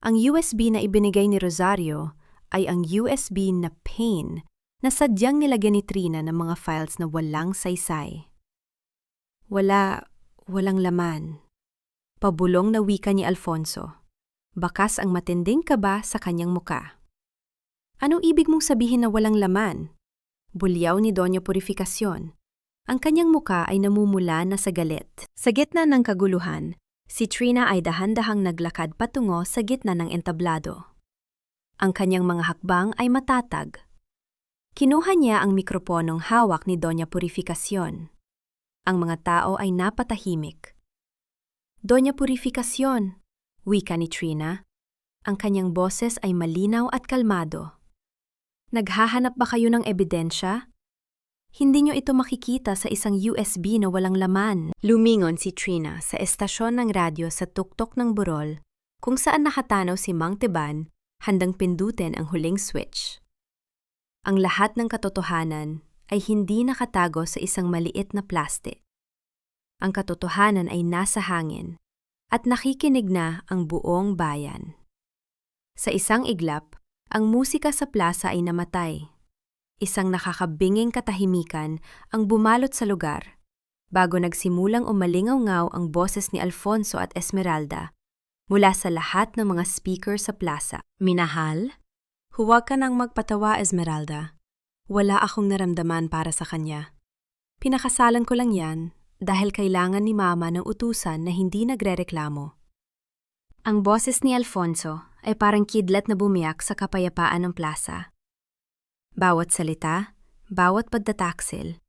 Ang USB na ibinigay ni Rosario ay ang USB na PAIN na sadyang nilagyan ni Trina ng mga files na walang saysay. Walang laman. Pabulong na wika ni Alfonso. Bakas ang matinding kaba sa kanyang muka. Anong ibig mong sabihin na walang laman? Bulyaw ni Doña Purificación. Ang kanyang muka ay namumula na sa galit. Sa gitna ng kaguluhan, si Trina ay dahan-dahang naglakad patungo sa gitna ng entablado. Ang kanyang mga hakbang ay matatag. Kinuha niya ang mikroponong hawak ni Doña Purificación. Ang mga tao ay napatahimik. Doña Purificación, wika ni Trina. Ang kanyang boses ay malinaw at kalmado. Naghahanap ba kayo ng ebidensya? Hindi nyo ito makikita sa isang USB na walang laman. Lumingon si Trina sa estasyon ng radyo sa tuktok ng burol kung saan nakatanaw si Mang Teban handang pindutin ang huling switch. Ang lahat ng katotohanan ay hindi nakatago sa isang maliit na plastik. Ang katotohanan ay nasa hangin at nakikinig na ang buong bayan. Sa isang iglap, ang musika sa plaza ay namatay. Isang nakakabinging katahimikan ang bumalot sa lugar bago nagsimulang umalingaw-ngaw ang boses ni Alfonso at Esmeralda mula sa lahat ng mga speaker sa plaza. Minahal? Huwag ka nang magpatawa, Esmeralda. Wala akong naramdaman para sa kanya. Pinakasalan ko lang yan dahil kailangan ni Mama ng utusan na hindi nagrereklamo. Ang boses ni Alfonso ay parang kidlat na bumiyak sa kapayapaan ng plaza. Bawat salita, bawat pagtataksil,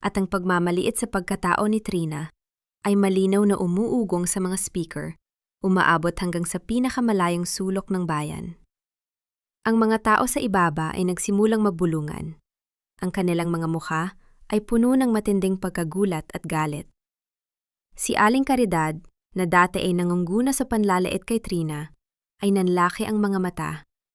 at ang pagmamaliit sa pagkatao ni Trina ay malinaw na umuugong sa mga speaker, umaabot hanggang sa pinakamalayong sulok ng bayan. Ang mga tao sa ibaba ay nagsimulang magbulungan. Ang kanilang mga mukha ay puno ng matinding pagkagulat at galit. Si Aling Caridad, na dati ay nangungguna sa panlalait kay Trina, ay nanlaki ang mga mata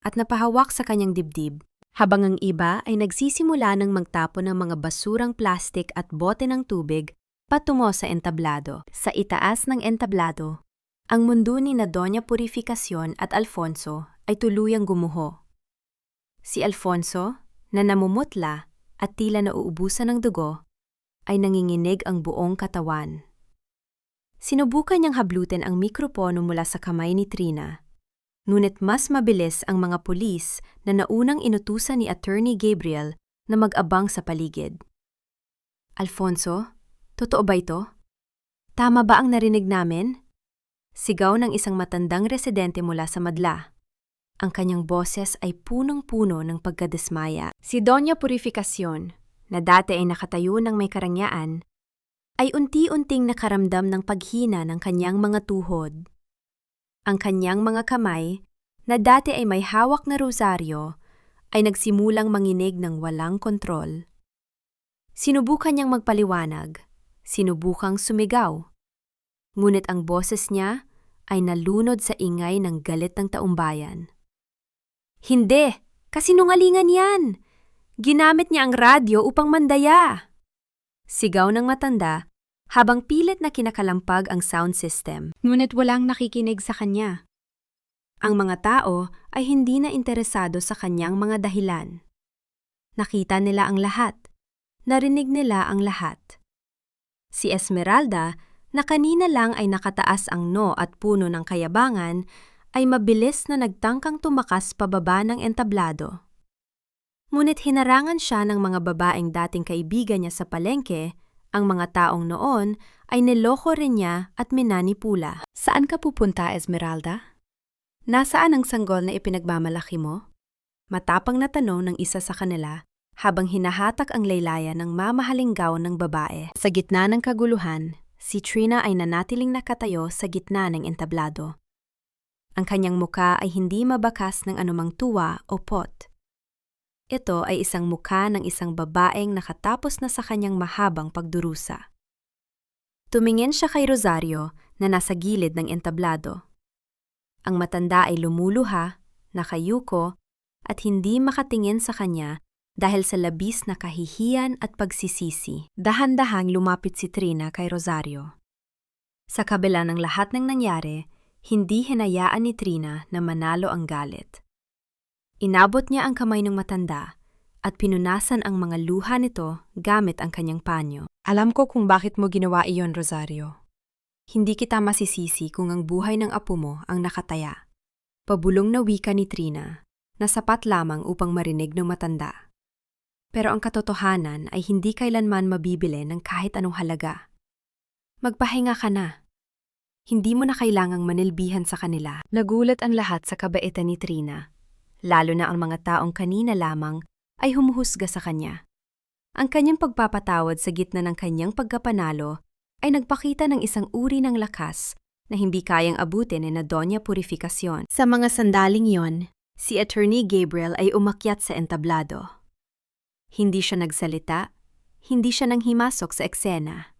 at napahawak sa kanyang dibdib, habang ang iba ay nagsisimula ng magtapon ng mga basurang plastik at bote ng tubig patungo sa entablado. Sa itaas ng entablado, ang mundo ni na Doña Purificación at Alfonso ay tuluyang gumuho. Si Alfonso, na namumutla at tila nauubusan ng dugo, ay nanginginig ang buong katawan. Sinubukan niyang hablutin ang mikropono mula sa kamay ni Trina, ngunit mas mabilis ang mga pulis na naunang inutusan ni Attorney Gabriel na mag-abang sa paligid. Alfonso, totoo ba ito? Tama ba ang narinig namin? Sigaw ng isang matandang residente mula sa madla. Ang kanyang boses ay punong-puno ng pagkadismaya. Si Doña Purificación, na dati ay nakatayo ng may karangyaan, ay unti-unting nakaramdam ng paghina ng kanyang mga tuhod. Ang kanyang mga kamay, na dati ay may hawak na rosaryo, ay nagsimulang manginig ng walang kontrol. Sinubukan niyang magpaliwanag, sinubukang sumigaw. Ngunit ang boses niya ay nalunod sa ingay ng galit ng taumbayan. Hindi! Kasinungalingan yan! Ginamit niya ang radyo upang mandaya! Sigaw ng matanda habang pilit na kinakalampag ang sound system. Ngunit walang nakikinig sa kanya. Ang mga tao ay hindi na interesado sa kanyang mga dahilan. Nakita nila ang lahat. Narinig nila ang lahat. Si Esmeralda, na kanina lang ay nakataas ang no at puno ng kayabangan, ay mabilis na nagtangkang tumakas pababa ng entablado. Ngunit hinarangan siya ng mga babaeng dating kaibigan niya sa palengke, ang mga taong noon ay niloko rin niya at minanipula. Saan ka pupunta, Esmeralda? Nasaan ang sanggol na ipinagmamalaki mo? Matapang na tanong ng isa sa kanila habang hinahatak ang laylayan ng mamahaling gown ng babae. Sa gitna ng kaguluhan, si Trina ay nanatiling nakatayo sa gitna ng entablado. Ang kanyang muka ay hindi mabakas ng anumang tuwa o pot. Ito ay isang mukha ng isang babaeng nakatapos na sa kanyang mahabang pagdurusa. Tumingin siya kay Rosario na nasa gilid ng entablado. Ang matanda ay lumuluha, nakayuko, at hindi makatingin sa kanya dahil sa labis na kahihiyan at pagsisisi. Dahan-dahang lumapit si Trina kay Rosario. Sa kabila ng lahat ng nangyari, hindi hinayaan ni Trina na manalo ang galit. Inabot niya ang kamay ng matanda at pinunasan ang mga luha nito gamit ang kanyang panyo. Alam ko kung bakit mo ginawa iyon, Rosario. Hindi kita masisisi kung ang buhay ng apo mo ang nakataya. Pabulong na wika ni Trina na sapat lamang upang marinig ng matanda. Pero ang katotohanan ay hindi kailanman mabibili ng kahit anong halaga. Magpahinga ka na. Hindi mo na kailangang manilbihan sa kanila. Nagulat ang lahat sa kabaitan ni Trina, lalo na ang mga taong kanina lamang ay humuhusga sa kanya. Ang kanyang pagpapatawad sa gitna ng kanyang pagkapanalo ay nagpakita ng isang uri ng lakas na hindi kayang abutin ni na Doña Purificación. Sa mga sandaling yon, si Attorney Gabriel ay umakyat sa entablado. Hindi siya nagsalita, hindi siya nanghimasok sa eksena.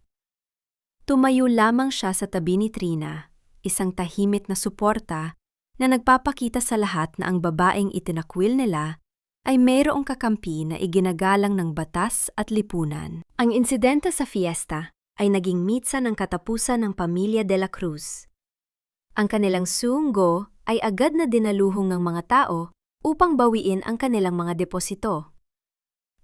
Tumayo lamang siya sa tabi ni Trina, isang tahimik na suporta na nagpapakita sa lahat na ang babaeng itinakwil nila ay mayroong kakampi na iginagalang ng batas at lipunan. Ang insidente sa fiesta ay naging mitsa ng katapusan ng pamilya de la Cruz. Ang kanilang sunggo ay agad na dinaluhong ng mga tao upang bawiin ang kanilang mga deposito.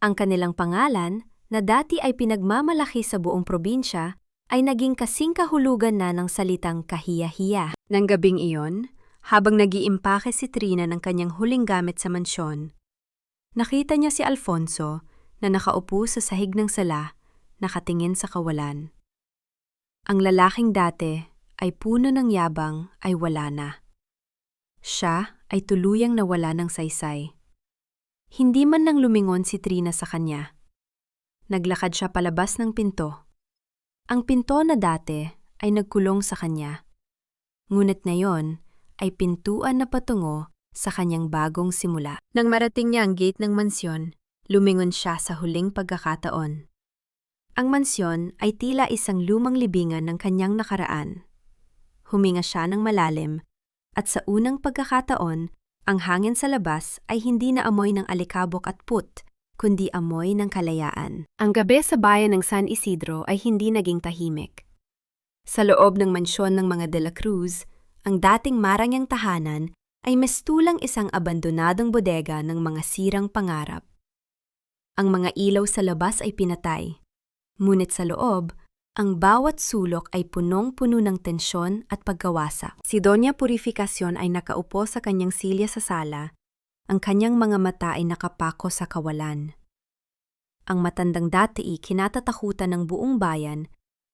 Ang kanilang pangalan, na dati ay pinagmamalaki sa buong probinsya, ay naging kasing kahulugan na ng salitang kahiya-hiya. Nang gabing iyon, habang nag-iimpake si Trina ng kanyang huling gamit sa mansyon, nakita niya si Alfonso na nakaupo sa sahig ng sala, nakatingin sa kawalan. Ang lalaking dati ay puno ng yabang ay wala na. Siya ay tuluyang nawala ng saysay. Hindi man nang lumingon si Trina sa kanya. Naglakad siya palabas ng pinto. Ang pinto na dati ay nagkulong sa kanya. Ngunit ngayon ay pintuan na patungo sa kanyang bagong simula. Nang marating niya ang gate ng mansyon, lumingon siya sa huling pagkakataon. Ang mansyon ay tila isang lumang libingan ng kanyang nakaraan. Huminga siya ng malalim at sa unang pagkakataon, ang hangin sa labas ay hindi na amoy ng alikabok at put, kundi amoy ng kalayaan. Ang gabi sa bayan ng San Isidro ay hindi naging tahimik. Sa loob ng mansyon ng mga de la Cruz, ang dating marangyang tahanan ay mistulang isang abandonadong bodega ng mga sirang pangarap. Ang mga ilaw sa labas ay pinatay, ngunit sa loob, ang bawat sulok ay punong-puno ng tensyon at pagkawasak. Si Doña Purificación ay nakaupo sa kanyang silya sa sala, ang kanyang mga mata ay nakapako sa kawalan. Ang matandang dati kinatatakutan ng buong bayan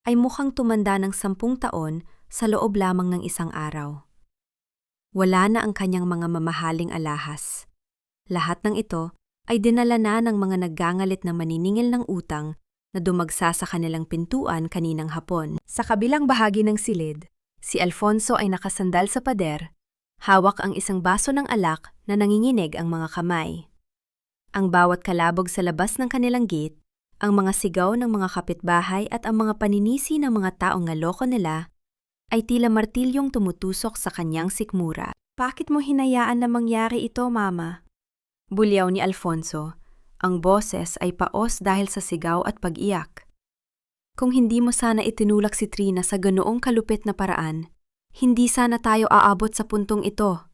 ay mukhang tumanda ng 10 taon sa loob lamang ng isang araw. Wala na ang kanyang mga mamahaling alahas. Lahat ng ito ay dinala na ng mga naggangalit na maniningil ng utang na dumagsa sa kanilang pintuan kaninang hapon. Sa kabilang bahagi ng silid, si Alfonso ay nakasandal sa pader, hawak ang isang baso ng alak na nanginginig ang mga kamay. Ang bawat kalabog sa labas ng kanilang gate, ang mga sigaw ng mga kapitbahay at ang mga paninisi ng mga taong naloko nila ay tila martilyong tumutusok sa kanyang sikmura. Bakit mo hinayaan na mangyari ito, Mama? Bulyaw ni Alfonso. Ang boses ay paos dahil sa sigaw at pag-iyak. Kung hindi mo sana itinulak si Trina sa ganoong kalupit na paraan, hindi sana tayo aabot sa puntong ito.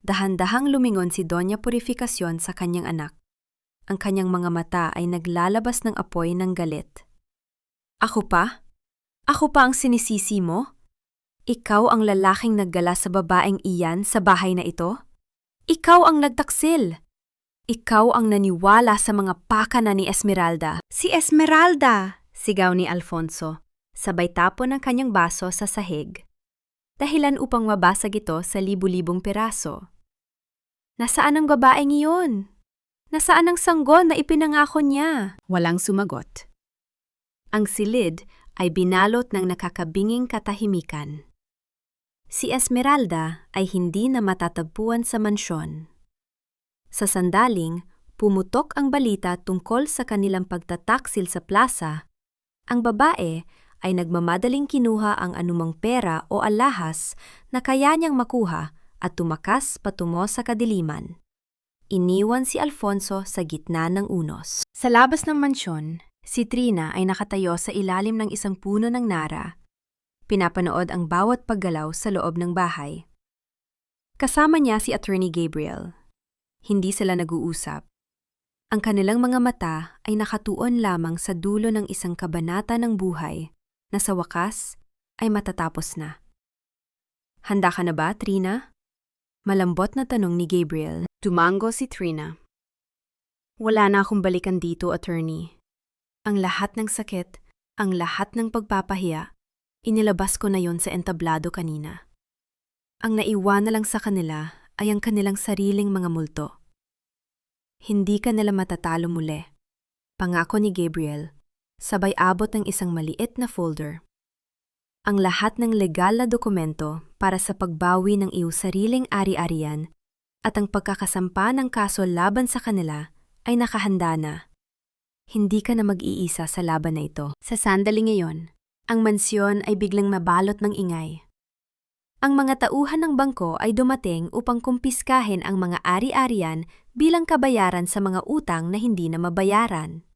Dahan-dahang lumingon si Doña Purificación sa kanyang anak. Ang kanyang mga mata ay naglalabas ng apoy ng galit. Ako pa? Ako pa ang sinisisi mo? Ikaw ang lalaking naggala sa babaeng iyan sa bahay na ito? Ikaw ang nagtaksil! Ikaw ang naniwala sa mga pakana ni Esmeralda. Si Esmeralda! Sigaw ni Alfonso, sabay tapon ng kanyang baso sa sahig. Dahilan upang mabasag ito sa libu-libong piraso. Nasaan ang babaeng iyon? Nasaan ang sanggol na ipinangako niya? Walang sumagot. Ang silid ay binalot ng nakakabinging katahimikan. Si Esmeralda ay hindi na matatagpuan sa mansyon. Sa sandaling, pumutok ang balita tungkol sa kanilang pagtataksil sa plaza, ang babae ay nagmamadaling kinuha ang anumang pera o alahas na kaya niyang makuha at tumakas patungo sa kadiliman. Iniwan si Alfonso sa gitna ng unos. Sa labas ng mansyon, si Trina ay nakatayo sa ilalim ng isang puno ng nara. Pinapanood ang bawat paggalaw sa loob ng bahay. Kasama niya si Attorney Gabriel. Hindi sila nag-uusap. Ang kanilang mga mata ay nakatuon lamang sa dulo ng isang kabanata ng buhay na sa wakas ay matatapos na. Handa ka na ba, Trina? Malambot na tanong ni Gabriel. Tumango si Trina. Wala na akong balikan dito, attorney. Ang lahat ng sakit, ang lahat ng pagpapahiya, inilabas ko na yon sa entablado kanina. Ang naiwan na lang sa kanila ay ang kanilang sariling mga multo. Hindi ka nila matatalo muli. Pangako ni Gabriel, sabay abot ng isang maliit na folder. Ang lahat ng legal na dokumento para sa pagbawi ng iyong sariling ari-arian at ang pagkakasampa ng kaso laban sa kanila ay nakahanda na. Hindi ka na mag-iisa sa laban na ito. Sa sandali ngayon, ang mansyon ay biglang mabalot ng ingay. Ang mga tauhan ng bangko ay dumating upang kumpiskahin ang mga ari-arian bilang kabayaran sa mga utang na hindi na mabayaran.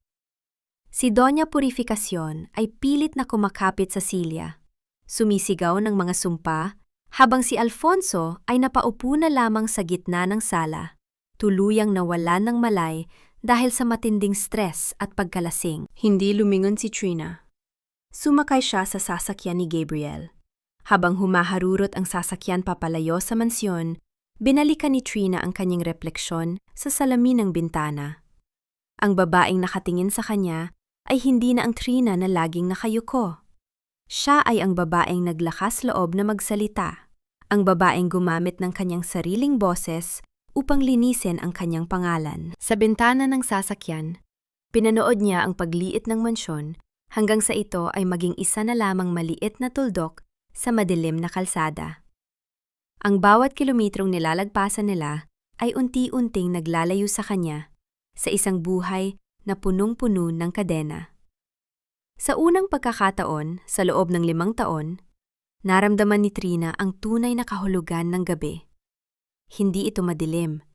Si Doña Purificación ay pilit na kumakapit sa silya. Sumisigaw ng mga sumpa, habang si Alfonso ay napaupo na lamang sa gitna ng sala, tuluyang nawalan ng malay dahil sa matinding stress at pagkalasing. Hindi lumingon si Trina. Sumakay siya sa sasakyan ni Gabriel. Habang humaharurot ang sasakyan papalayo sa mansyon, binalikan ni Trina ang kanyang refleksyon sa salamin ng bintana. Ang babaeng nakatingin sa kanya ay hindi na ang Trina na laging nakayuko. Siya ay ang babaeng naglakas loob na magsalita, ang babaeng gumamit ng kanyang sariling boses upang linisin ang kanyang pangalan. Sa bintana ng sasakyan, pinanood niya ang pagliit ng mansyon hanggang sa ito ay maging isa na lamang maliit na tuldok sa madilim na kalsada. Ang bawat kilometrong nilalagpasan nila ay unti-unting naglalayo sa kanya sa isang buhay na punong-puno ng kadena. Sa unang pagkakataon, sa loob ng 5 taon, naramdaman ni Trina ang tunay na kahulugan ng gabi. Hindi ito madilim,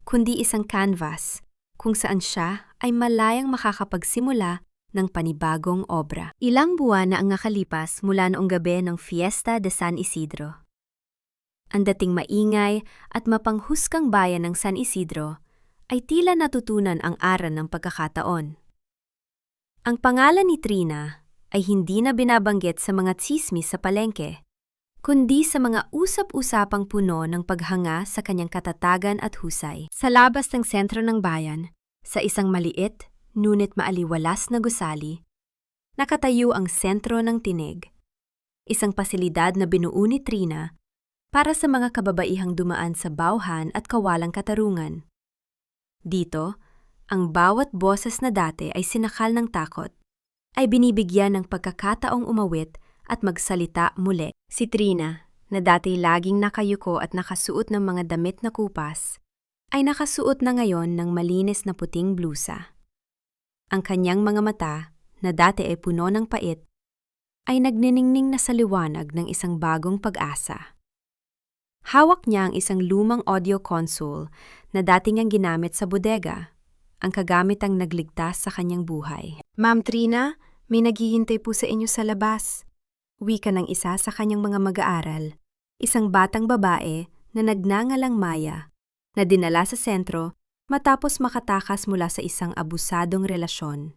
kundi isang canvas kung saan siya ay malayang makakapagsimula ng panibagong obra. Ilang buwan na ang nakalipas mula noong gabi ng Fiesta de San Isidro. Ang dating maingay at mapanghusgang bayan ng San Isidro ay tila natutunan ang aral ng pagkakataon. Ang pangalan ni Trina ay hindi na binabanggit sa mga tsismis sa palengke, kundi sa mga usap-usapang puno ng paghanga sa kanyang katatagan at husay. Sa labas ng sentro ng bayan, sa isang maliit, ngunit maaliwalas na gusali, nakatayo ang sentro ng tinig, isang pasilidad na binuo ni Trina para sa mga kababaihang dumaan sa bauhan at kawalang katarungan. Dito, ang bawat boses na dati ay sinakal ng takot, ay binibigyan ng pagkakataong umawit at magsalita muli. Si Trina, na dati laging nakayuko at nakasuot ng mga damit na kupas, ay nakasuot na ngayon ng malinis na puting blusa. Ang kanyang mga mata, na dati ay puno ng pait, ay nagniningning na sa liwanag ng isang bagong pag-asa. Hawak niya ang isang lumang audio console na dati niyang ginamit sa bodega, ang kagamitang nagligtas sa kanyang buhay. Ma'am Trina, may naghihintay po sa inyo sa labas. Wika ng isa sa kanyang mga mag-aaral, isang batang babae na nagngangalang Maya, na dinala sa sentro matapos makatakas mula sa isang abusadong relasyon.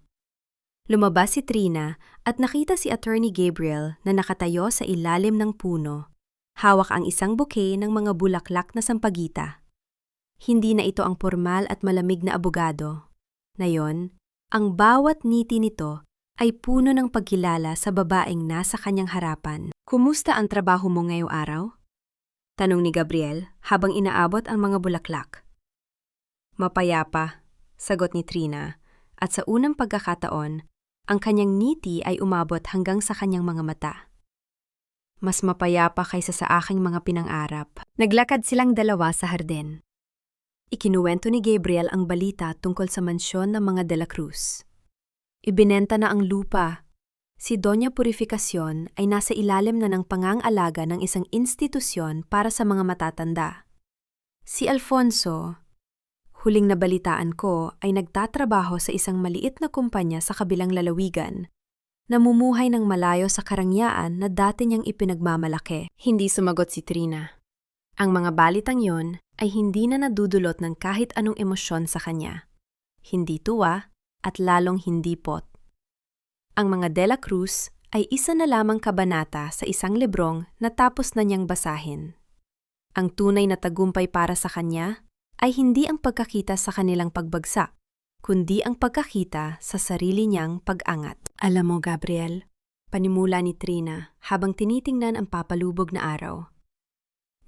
Lumabas si Trina at nakita si Attorney Gabriel na nakatayo sa ilalim ng puno. Hawak ang isang bouquet ng mga bulaklak na sampagita. Hindi na ito ang formal at malamig na abogado. Ngayon, ang bawat ngiti nito ay puno ng pagkilala sa babaeng nasa kanyang harapan. Kumusta ang trabaho mo ngayong araw? Tanong ni Gabriel habang inaabot ang mga bulaklak. Mapayapa, sagot ni Trina, at sa unang pagkakataon, ang kanyang ngiti ay umabot hanggang sa kanyang mga mata. Mas mapayapa kaysa sa aking mga pinang-arap. Naglakad silang dalawa sa hardin. Ikinuwento ni Gabriel ang balita tungkol sa mansyon ng mga De la Cruz. Ibinenta na ang lupa. Si Doña Purificación ay nasa ilalim na ng pangangalaga ng isang institusyon para sa mga matatanda. Si Alfonso, huling nabalitaan ko, ay nagtatrabaho sa isang maliit na kumpanya sa kabilang lalawigan. Namumuhay ng malayo sa karangyaan na dati niyang ipinagmamalaki. Hindi sumagot si Trina. Ang mga balitang yon ay hindi na nadudulot ng kahit anong emosyon sa kanya. Hindi tuwa at lalong hindi pot. Ang mga De la Cruz ay isa na lamang kabanata sa isang librong na tapos na niyang basahin. Ang tunay na tagumpay para sa kanya ay hindi ang pagkakita sa kanilang pagbagsak, kundi ang pagkakita sa sarili niyang pag-angat. Alam mo, Gabriel, panimula ni Trina habang tinitingnan ang papalubog na araw.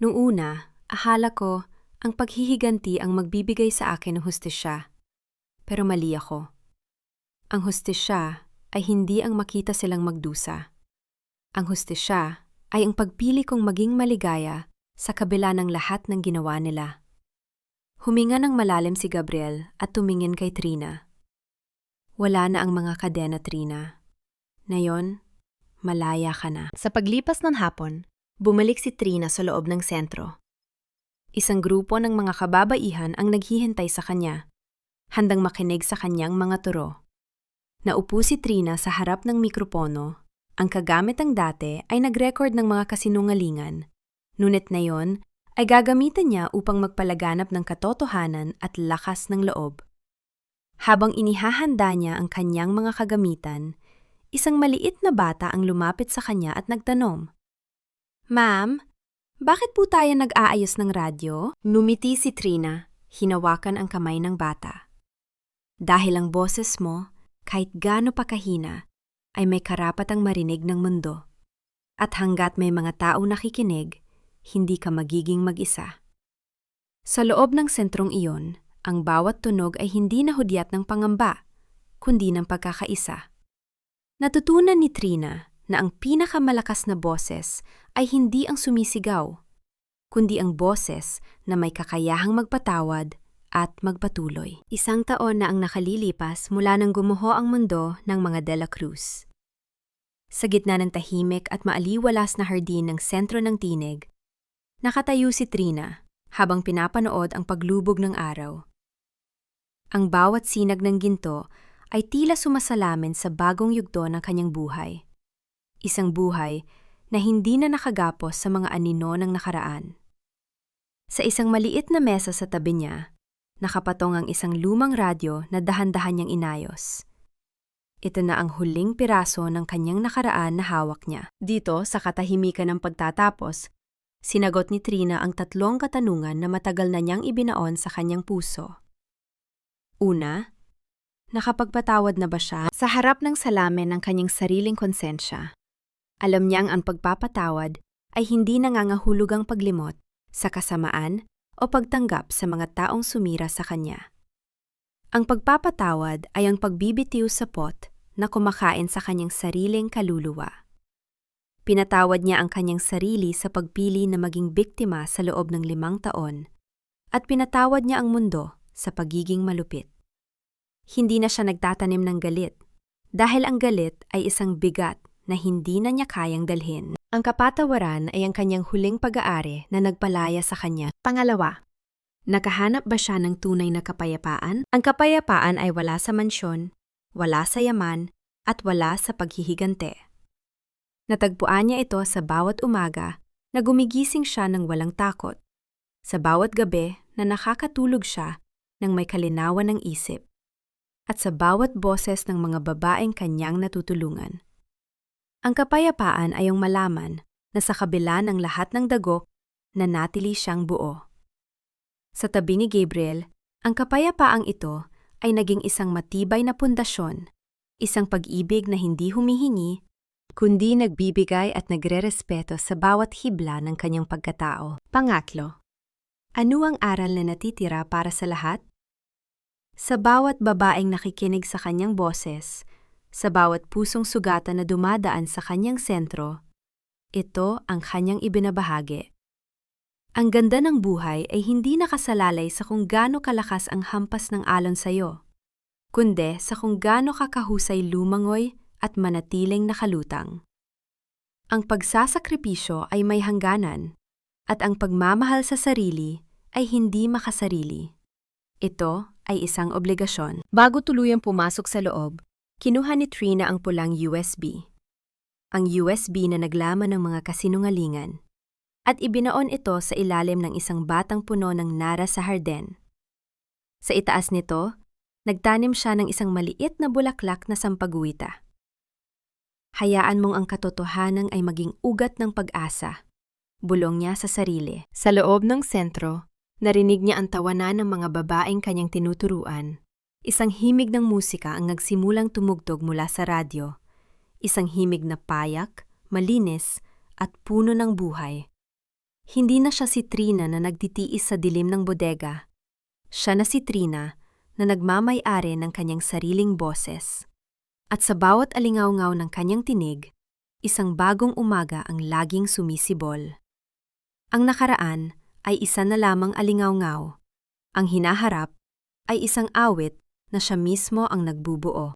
Noong una, akala ko ang paghihiganti ang magbibigay sa akin ng hustisya. Pero mali ako. Ang hustisya ay hindi ang makita silang magdusa. Ang hustisya ay ang pagpili kong maging maligaya sa kabila ng lahat ng ginawa nila. Huminga ng malalim si Gabriel at tumingin kay Trina. Wala na ang mga kadena, Trina. Ngayon, malaya ka na. Sa paglipas ng hapon, bumalik si Trina sa loob ng sentro. Isang grupo ng mga kababaihan ang naghihintay sa kanya, handang makinig sa kanyang mga turo. Naupo si Trina sa harap ng mikropono. Ang kagamitang dati ay nag-record ng mga kasinungalingan, ngunit ngayon ay gagamitin niya upang magpalaganap ng katotohanan at lakas ng loob. Habang inihahanda niya ang kanyang mga kagamitan, isang maliit na bata ang lumapit sa kanya at nagtanong, "Ma'am, bakit po tayo nag-aayos ng radyo?" Numiti si Trina, hinawakan ang kamay ng bata. "Dahil ang boses mo, kahit gaano pa kahina, ay may karapatang marinig ng mundo. At hanggat may mga taong nakikinig, hindi ka magiging mag-isa." Sa loob ng sentrong iyon, ang bawat tunog ay hindi nahudyat ng pangamba, kundi ng pagkakaisa. Natutunan ni Trina na ang pinakamalakas na boses ay hindi ang sumisigaw, kundi ang boses na may kakayahang magpatawad at magpatuloy. Isang taon na ang nakalilipas mula nang gumuho ang mundo ng mga De la Cruz. Sa gitna ng tahimik at maaliwalas na hardin ng sentro ng tinig, nakatayo si Trina habang pinapanood ang paglubog ng araw. Ang bawat sinag ng ginto ay tila sumasalamin sa bagong yugto ng kanyang buhay. Isang buhay na hindi na nakagapos sa mga anino ng nakaraan. Sa isang maliit na mesa sa tabi niya, nakapatong ang isang lumang radyo na dahan-dahan niyang inayos. Ito na ang huling piraso ng kanyang nakaraan na hawak niya. Dito, sa katahimikan ng pagtatapos, sinagot ni Trina ang 3 katanungan na matagal na niyang ibinaon sa kanyang puso. Una, nakapagpatawad na ba siya sa harap ng salamin ng kanyang sariling konsensya? Alam niyang ang pagpapatawad ay hindi nangangahulugang paglimot sa kasamaan o pagtanggap sa mga taong sumira sa kanya. Ang pagpapatawad ay ang pagbibitiw sa pot na kumakain sa kanyang sariling kaluluwa. Pinatawad niya ang kanyang sarili sa pagpili na maging biktima sa loob ng 5 taon at pinatawad niya ang mundo sa pagiging malupit. Hindi na siya nagtatanim ng galit dahil ang galit ay isang bigat na hindi na niya kayang dalhin. Ang kapatawaran ay ang kanyang huling pag-aari na nagpalaya sa kanya. Pangalawa, nakahanap ba siya ng tunay na kapayapaan? Ang kapayapaan ay wala sa mansyon, wala sa yaman, at wala sa paghihigante. Natagpuan niya ito sa bawat umaga na gumigising siya ng walang takot, sa bawat gabi na nakakatulog siya ng may kalinawan ng isip, at sa bawat boses ng mga babaeng kanyang natutulungan. Ang kapayapaan ay ang malaman na sa kabila ng lahat ng dagok, nanatili siyang buo. Sa tabi ni Gabriel, ang kapayapaang ito ay naging isang matibay na pundasyon, isang pag-ibig na hindi humihingi, kundi nagbibigay at nagrerespeto sa bawat hibla ng kanyang pagkatao. Pangatlo, ano ang aral na natitira para sa lahat? Sa bawat babaeng nakikinig sa kanyang boses, sa bawat pusong sugatan na dumadaan sa kanyang sentro, ito ang kanyang ibinabahagi. Ang ganda ng buhay ay hindi nakasalalay sa kung gaano kalakas ang hampas ng alon sa'yo, kundi sa kung gaano ka kahusay lumangoy at manatiling nakalutang. Ang pagsasakripisyo ay may hangganan, at ang pagmamahal sa sarili ay hindi makasarili. Ito ay isang obligasyon. Bago tuluyang pumasok sa loob, kinuha ni Trina ang pulang USB. Ang USB na naglaman ng mga kasinungalingan. At ibinaon ito sa ilalim ng isang batang puno ng nara sa harden. Sa itaas nito, nagtanim siya ng isang maliit na bulaklak na sampaguwita. Hayaan mong ang katotohanan ay maging ugat ng pag-asa, bulong niya sa sarili. Sa loob ng sentro, narinig niya ang tawanan ng mga babaeng kanyang tinuturuan. Isang himig ng musika ang nagsimulang tumugtog mula sa radyo. Isang himig na payak, malinis, at puno ng buhay. Hindi na siya si Trina na nagtitiis sa dilim ng bodega. Siya na si Trina na nagmamay-ari ng kanyang sariling boses. At sa bawat alingaw-ngaw ng kanyang tinig, isang bagong umaga ang laging sumisibol. Ang nakaraan ay isa na lamang alingaw-ngaw. Ang hinaharap ay isang awit na siya mismo ang nagbubuo.